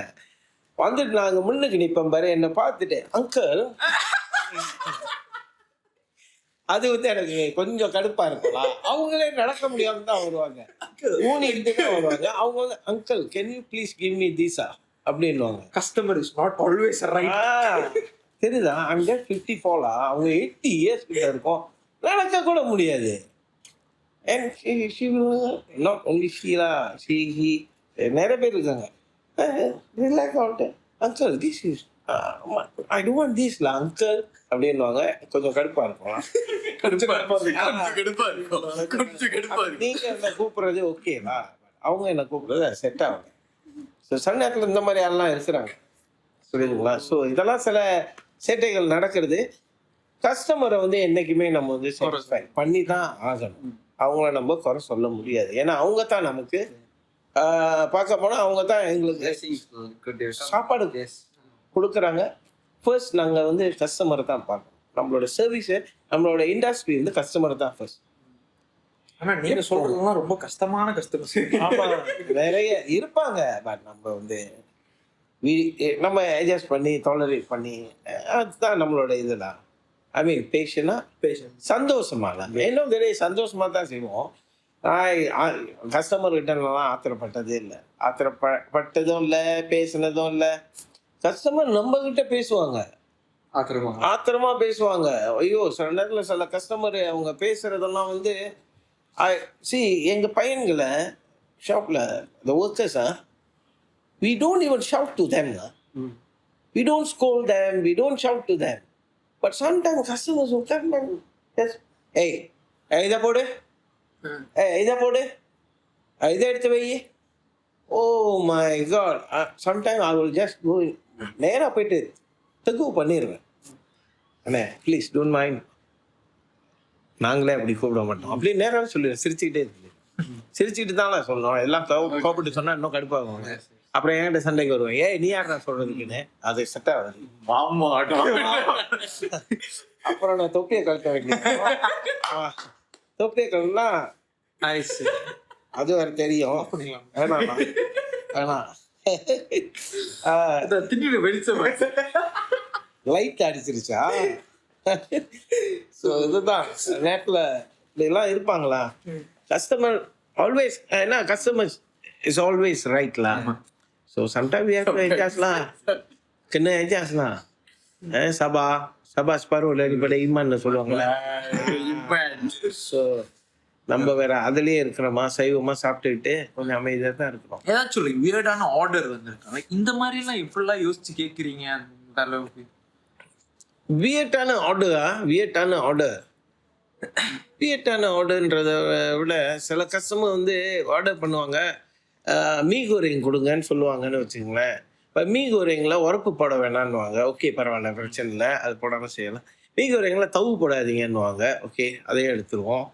வந்துட்டு நாங்கள் முன்னுக்கு நிற்போம் பாரு என்னை பார்த்துட்டு அங்கிள் அது வந்து எனக்கு கொஞ்சம் கடுப்பா இருக்கலாம். அவங்களே நடக்க முடியாம தான் வருவாங்க. ஊனிட்டு தான் வருவாங்க. அவங்க வந்து uncle can you please give me தீஸா அப்படின்னுவாங்க. Customer is not always right. தெரியுதா? அங்கே 54 அவங்க 80 இயர்ஸ் கிட்ட இருக்கும். நடக்க கூட முடியாது. நாட் ஒன்லி ஷீலா ஷீ நிறைய பேர் இருக்காங்க. ரிலாக்ஸ் ஆகிட்டு uncle this is I don't want திஸ்ல அங்கிள் அப்படின்னுவாங்க. கொஞ்சம் கடுப்பா இருக்கும். நீங்க என்ன கூப்பிடுறது ஓகேவா? அவங்க என்ன கூப்பிடுறது செட் ஆகுங்க. ஸோ சில நேரத்தில் இந்த மாதிரி ஆள்லாம் இருக்கிறாங்க. புரியுதுங்களா? ஸோ இதெல்லாம் சில சேட்டைகள் நடக்கிறது. கஸ்டமரை வந்து என்றைக்குமே நம்ம வந்து சாட்டிஸ்ஃபை பண்ணி தான் ஆகணும். அவங்கள நம்ம குறை சொல்ல முடியாது. ஏன்னா அவங்க தான் நமக்கு பார்க்க போனால் அவங்க தான் எங்களுக்கு சாப்பாடு கொடுக்குறாங்க. ஃபர்ஸ்ட் நாங்கள் வந்து கஸ்டமரை தான் பார்க்கணும். நம்மளோட சர்வீஸு நம்மளோட இண்டஸ்ட்ரி வந்து கஸ்டமரை தான் ஃபர்ஸ்ட். ஆனால் நீங்கள் சொல்கிறதுலாம் ரொம்ப கஷ்டமான கஸ்டமர்ஸ். ஆமாம் நிறைய இருப்பாங்க. பட் நம்ம வந்து நம்ம அட்ஜஸ்ட் பண்ணி டாலரேட் பண்ணி அதுதான் நம்மளோட இதெல்லாம். ஐ மீன் பேஷனாக சந்தோஷமாக இன்னும் நிறைய சந்தோஷமாக தான் செய்வோம். கஸ்டமர்கிட்டலாம் ஆத்திரப்பட்டதே இல்லை. ஆத்திரப்பட்டதும் இல்லை, பேசினதும் இல்லை. கஸ்டமர் நம்மகிட்ட பேசுவாங்க, ஆத்திரமா பேசுவாங்க. ஐயோ சில நேரத்தில் சில கஸ்டமர் அவங்க பேசுறதெல்லாம் வந்து எங்கள் பையன்களை ஷாப்பில் இந்த ஒர்க்கர்ஸா we don't even shout to them. We don't scold them, we don't shout to them. But sometimes customers will come and just, hey, இதை போடு, இதை போடு, இதை எடுத்து வை. Oh my God. Sometimes I will just go நேராக போயிட்டு தகு பண்ணிடுவேன். அண்ணே ப்ளீஸ் டோன்ட் மைண்ட். நாங்களே அப்படி கூப்பிட மாட்டோம். அப்படி நேராக சொல்லிடுவேன். சிரிச்சுக்கிட்டே இருக்கு. சிரிச்சுக்கிட்டு தான் சொல்லணும். எல்லாம் கோப்பிட்டு சொன்னால் இன்னும் கடுப்பாகுவாங்க. அப்புறம் என்கிட்ட சண்டைக்கு வருவேன். நீ யார் நான் சொல்றதுக்குன்னு. அது செட் ஆகாது. அப்புறம் நான் தொப்பியை கழட்ட வேண்டிய தொப்பியை கழட்டா அது வேற தெரியும். லைட் அடிச்சிருச்சா? ஸோ இதுதான் நேரத்தில் இப்படிலாம் இருப்பாங்களா? கஸ்டமர் ஆல்வேஸ் ஏன்னா கஸ்டமர் இஸ் ஆல்வேஸ் ரைட்லா. So sometime we have to அட்ஜஸ்ட்லாம். கண்ணு அட்ஜஸ்ட்லாம். சபா ஸ்பரோல இப்படி இம்மான்னு சொல்லுவாங்களே. ஸோ நம்ம வேற அதுலயே இருக்கிறோமா, சைவமா சாப்பிட்டுக்கிட்டு கொஞ்சம் அமைதியாக தான் இருக்கிறோம். ஏதாச்சும் ஒரு வியர்டான ஆர்டர் வந்திருக்காங்க. இந்த மாதிரிலாம் எப்படிலாம் யோசிச்சு கேட்குறீங்க? அந்த அளவுக்கு வியர்டான ஆர்டர்ன்றதை விட சில கஸ்டமர் வந்து ஆர்டர் பண்ணுவாங்க. மீ கோரிங் கொடுங்கன்னு சொல்லுவாங்கன்னு வச்சுங்களேன். இப்போ மீ கோரிங்கில் உரப்பு போட வேணான்னுவாங்க. ஓகே பரவாயில்ல, பிரச்சனை இல்லை, அது போடாமல் செய்யலாம். மீ கோரிங்கில் தவு போடாதீங்கன்னுவாங்க. ஓகே அதையும் எடுத்துருவோம்.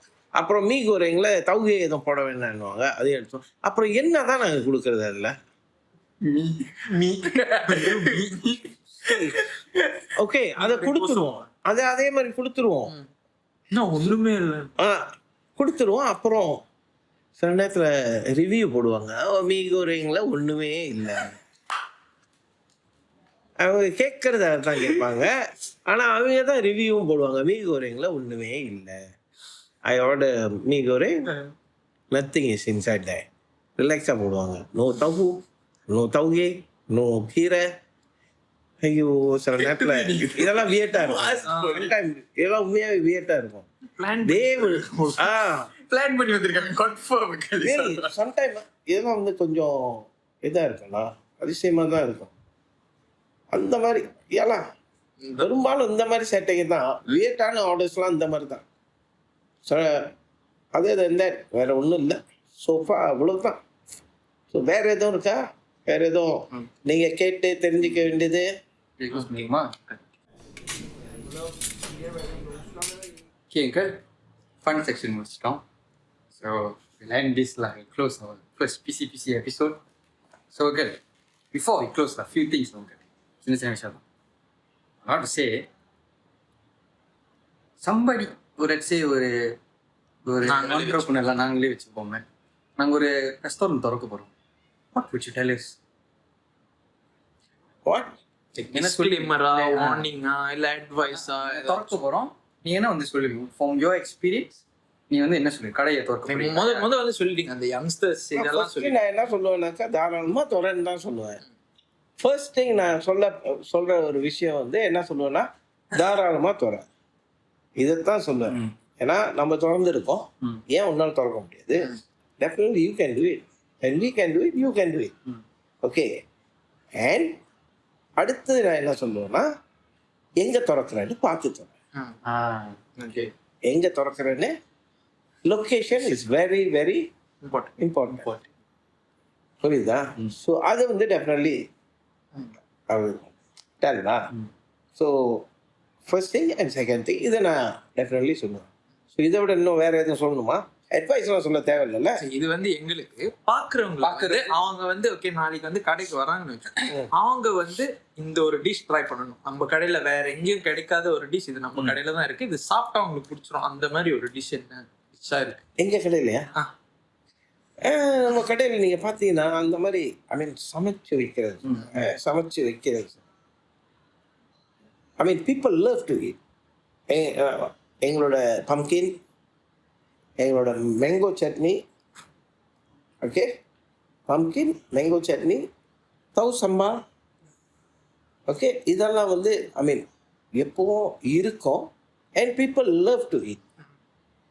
அப்புறம் மீ கோரிங்கில் தவு எதுவும் போட வேணான்னுவாங்க, அதையும் எடுத்துருவோம். அப்புறம் என்ன தான் நாங்கள் கொடுக்குறது அதில்? ஓகே அதை கொடுத்துருவோம். அதே மாதிரி கொடுத்துருவோம். ஒன்றுமே இல்லை கொடுத்துருவோம். அப்புறம் சில நேரத்தில் ரிவ்யூ போடுவாங்க. மீ கோரிங்கில் ஒன்றுமே இல்லை. அவங்க கேட்கறத தான் கேட்பாங்க. ஆனால் அவங்க தான் ரிவ்யூவும் போடுவாங்க. மீ கோரிங்கில் ஒன்றுமே இல்லை. ஐ ஆர்டர் மீ கோரிங், நத்திங் இஸ் இன்சைட் த. ரிலாக்ஸாக போடுவாங்க. நோ தவு, நோ தவுகே, நோ கீரை. ஐயோ சில நேரத்தில் இதெல்லாம் வியட்டாக இருக்கும். இதெல்லாம் உண்மையாகவே வியட்டாக இருக்கும். பிளான் பண்ணி வந்திருக்காங்க கன்ஃபார்ம். சம்டைம் இதெல்லாம் வந்து கொஞ்சம் இதாக இருக்கும்ண்ணா, அதிசயமாக தான் இருக்கும். அந்த மாதிரி ஏலாம் பெரும்பாலும் இந்த மாதிரி சேட்டைங்க தான். வியட்டான ஆர்டர்ஸ்லாம் இந்த மாதிரி தான். அதே இந்த வேற ஒன்றும் இல்லை. சோஃபா அவ்வளோதான். ஸோ வேற எதுவும் இருக்கா? வேற எதுவும் நீங்கள் கேட்டு தெரிஞ்சுக்க வேண்டியது? Okay, fun section முடிச்சிட்டோம். So we'll end this like close our first PCPC episode. So good. Before we close, a few things longer. சின்ன விஷயம். I want to say somebody let's say ஒரு entrepreneur நாங்களே வச்சுப்போமே, நாங்கள் ஒரு ரெஸ்டாரண்ட் திறக்க போகிறோம். What would you tell us? What? என்ன சொல்லிமரா, வார்னிங்கா இல்லை அட்வைஸா? திறக்க போகிறோம், நீ என்ன வந்து சொல்லுவீங்க? ஃப்ரம் யோர் எக்ஸ்பீரியன்ஸ் நீ வந்து என்ன சொல்லுவீங்க? கடையை திறக்க முதல்ல வந்து சொல்லிட்டீங்க அந்த யங்ஸ்டர்ஸ் இதெல்லாம் சொல்லி. நான் என்ன சொல்லுவேன்னாக்கா தாராளமாக திறன்னு தான் சொல்லுவேன். ஃபர்ஸ்ட் திங் நான் சொல்கிற ஒரு விஷயம் வந்து என்ன சொல்லுவேன்னா, தாராளமாக திற, இதைத்தான் சொல்லுவேன். ஏன்னா நம்ம திறந்துருக்கோம், ஏன் உன்னால் திறக்க முடியாது? Definitely you can do it, and we can do it, you can do it. Okay. And அடுத்தது நான் என்ன சொல்லுவேன்னா, எங்கே திறக்கிறேன்னு பார்த்து திறன். எங்கே திறக்கிறேன்னு location is very very important. புரியுதா? ஸோ அது வந்து டெஃபினெட்லி டெல்லா. So first thing and second thing இதை நான் டெஃபினெட்லி சொல்லுவேன். ஸோ இதை விட இன்னும் வேறு எதுவும் சொல்லணுமா? அட்வைஸ்லாம் சொல்ல தேவையில்லைல்ல. இது வந்து எங்களுக்கு பார்க்குறவங்க அவங்க வந்து ஓகே நாளைக்கு வந்து கடைக்கு வராங்கன்னு வச்சுக்கோங்க, அவங்க வந்து இந்த ஒரு டிஷ் ட்ரை பண்ணணும். நம்ம கடையில் வேற எங்கேயும் கிடைக்காத ஒரு டிஷ் இது நம்ம கடையில தான் இருக்கு, இது சாப்பிட்டா அவங்களுக்கு பிடிச்சிரும். அந்த மாதிரி ஒரு டிஷ் என்ன டிஷ்ஷாக இருக்கு எங்கள் கடையிலையா? நம்ம கடையில் நீங்கள் பார்த்தீங்கன்னா அந்த மாதிரி ஐ மீன் சமைச்சு வைக்கிறது I mean people love to eat. எங்களோட பம்கின், எங்களோட mango chutney, okay, pumpkin mango chutney, தவு சம்பா, ஓகே, இதெல்லாம் வந்து ஐ மீன் எப்பவும் இருக்கும். And people love to eat.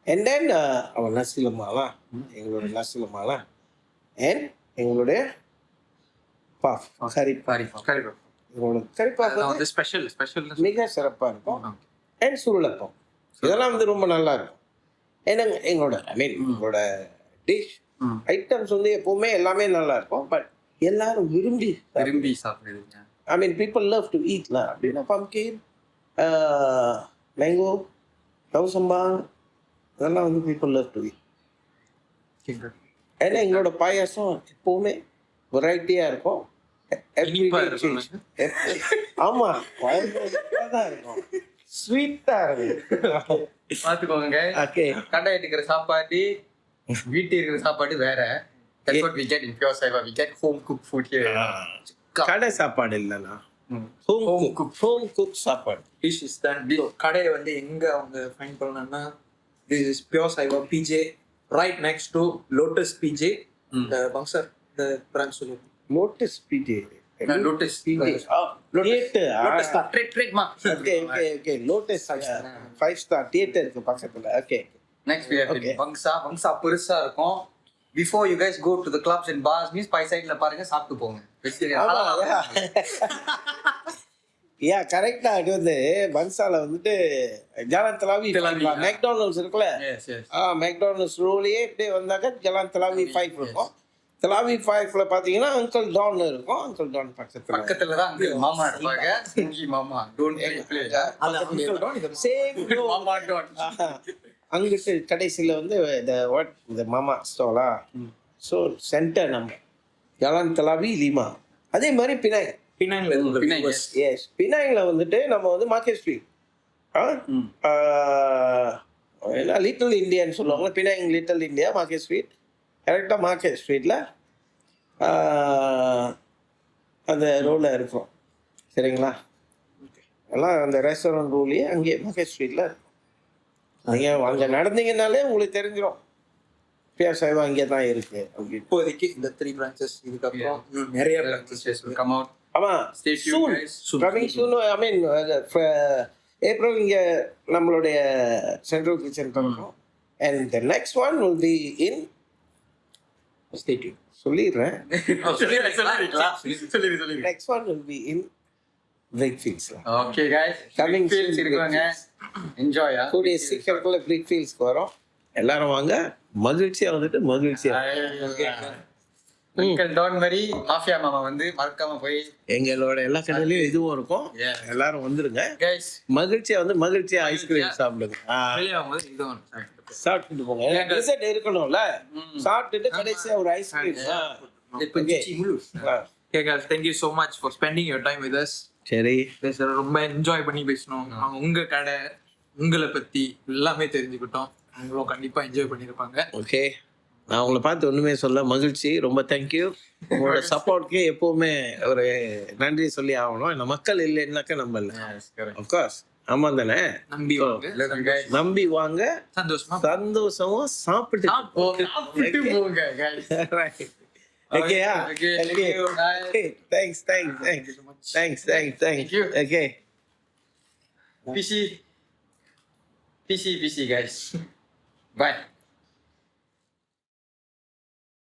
And then அவன் நசிலமாலாம், எங்களோட நசிலமாலாம், அண்ட் எங்களுடைய பாஃப் எங்களோட கறிப்பாஃப் ஸ்பெஷல் மிக சிறப்பாக இருக்கும். அண்ட் சுருளப்பம், இதெல்லாம் வந்து ரொம்ப நல்லா இருக்கும். ஏன்னா எங்களோட ஐ மீன் எங்களோட டிஷ் ஐட்டம்ஸ் வந்து எப்போவுமே எல்லாமே நல்லா இருக்கும். பட் எல்லாரும் விரும்பி சாப்பிடுவீங்க. ஐ மீன் பீப்புள் லவ் டு ஈட்லாம். அப்படின்னா பம்கின், மேங்கோ, தவு சம்பா, இதெல்லாம் வந்து பீப்புள் லவ் டு ஈட். ஏன்னா எங்களோட பாயாசம் எப்போவுமே வெரைட்டியாக இருக்கும். ஆமாம், பாயாசம் தான் இருக்கும், ஸ்வீட்டாக இருக்கும். பார்த்துக்கோங்க. கடை எடுக்கிற சாப்பாடு, வீட்டு இருக்கிற சாப்பாடு வேற. That's what we get in Pure Saiva. We get home cooked food here. கடை சாப்பாடு இல்லைண்ணா, ஹோம் குக் சாப்பாடு. டிஷ் இஸ் தான். கடையை வந்து எங்க அவங்க ஃபைண்ட் பண்ணணும்னா, this is Pure Saiva PJ, right next to Lotus PJ. பங்சர் இந்த பிரான்ச் சொல்லுங்க. Lotus PJ, Lotus Lotus 5-star theatre இருக்கு பக்கத்துல. Okay. Next we have Bangsa பெருசா இருக்கும். Before you guys go to the clubs and bars means by சைடுல பாருங்க, சாப்பிட்டு போங்க. யா கரெக்டா. அது வந்து பங்சால வந்துட்டு ஜலான் தலாவி மெக்டானல்ட்ஸ் இருக்குல்ல, மெக்டானல்ட்ஸ் ரோலியே இப்படியே வந்தாக்க ஜலான் தலாவி 5 இருக்கும். தலாவி 5ல பாத்தீங்கன்னா அங்கிள் டான் இருக்கும். அங்கிள் டான் பக்கத்துல தான் அங்கிள் மாமா இருப்பாங்க. சிங்கி மாமா டோன்ட் ப்ளே சேம் மாமா டான். அங்கிட்டு கடைசியில வந்து இந்த மாமா ஸ்டாலா. ஸோ சென்டர் நம்ம ஜலான் தலாவி லிமா. அதே மாதிரி பினாங்ல வந்துட்டு நம்ம வந்து மார்க்கெட் ஸ்ட்ரீட், லிட்டில் இந்தியான்னு சொல்லுவாங்க. Penang little India market street. கரெக்டாக மார்க்கெட் ஸ்ட்ரீட்டில் அந்த ரோடில் இருக்கும். சரிங்களா? எல்லாம் அந்த ரெஸ்டாரண்ட் ரூல்லையே அங்கேயே மார்க்கெட் ஸ்ட்ரீட்டில் இருக்கும். நீங்கள் அங்கே நடந்தீங்கன்னாலே உங்களுக்கு தெரிஞ்சிடும் பியோர் சைவா அங்கே தான் இருக்குது அப்படின்னு. இப்போதைக்கு இந்த 3 branches, இதுக்கப்புறம் இன்னும் நிறைய branches will come out. ஆமாம், Stay tuned, guys. Coming soon. I mean April இங்கே நம்மளுடைய சென்ட்ரல் கிச்சன் திறக்கும். And the next one will be in, Stay tuned. சொல்லிடுறேன், சொல்லிரு. Next one will be in பிரிக்ஃபீல்ட்ஸில். Okay, guys. Coming Feels soon, இருக்காங்க. Enjoy. கூடிய சீக்கிரத்தில் பிரிக்ஃபீல்ட்ஸ்க்கு வரோம். எல்லாரும் வாங்க, மகிழ்ச்சியாக வந்துட்டு மகிழ்ச்சியாக. Uncle, don't worry. Mafia மாமா வந்து மறக்காம போய் எங்களோட எல்லா கடையிலையும் இதுவும் இருக்கும். எல்லாரும் வந்துருங்க. guys மகிழ்ச்சியா வந்து மகிழ்ச்சியா ஐஸ்கிரீம் சாப்பிடுங்க. சாப்பிட்டுட்டு போங்க. டெசர்ட் இருக்கணும்ல, சாப்பிட்டுட்டு கடைசியா ஒரு ice cream. Okay guys, thank you so much for spending your time with us. சரி, ரொம்ப என்ஜாய் பண்ணி பேசணும். உங்க கடை, உங்களை பத்தி எல்லாமே தெரிஞ்சுக்கிட்டோம். அவங்களும் கண்டிப்பா என்ஜாய் பண்ணிருப்பாங்க. ஓகே. நான் உங்களை பார்த்து ஒண்ணுமே சொல்ல, மகிழ்ச்சி, ரொம்ப தேங்க்யூ. உங்களோட சப்போர்ட்க்கு எப்பவுமே ஒரு நன்றி சொல்லி ஆகணும். இந்த மக்கள் இல்லைன்னாக்கா நம்ம இல்லை. அஃப்கோர்ஸ், ஆமா தானே? நம்பி வாங்க, நம்பி வாங்க, சந்தோஷமா சாப்பிட்டு போங்க guys. ஓகேயா? Okay, thank you. Bye. Thanks. Okay. PC guys. Bye.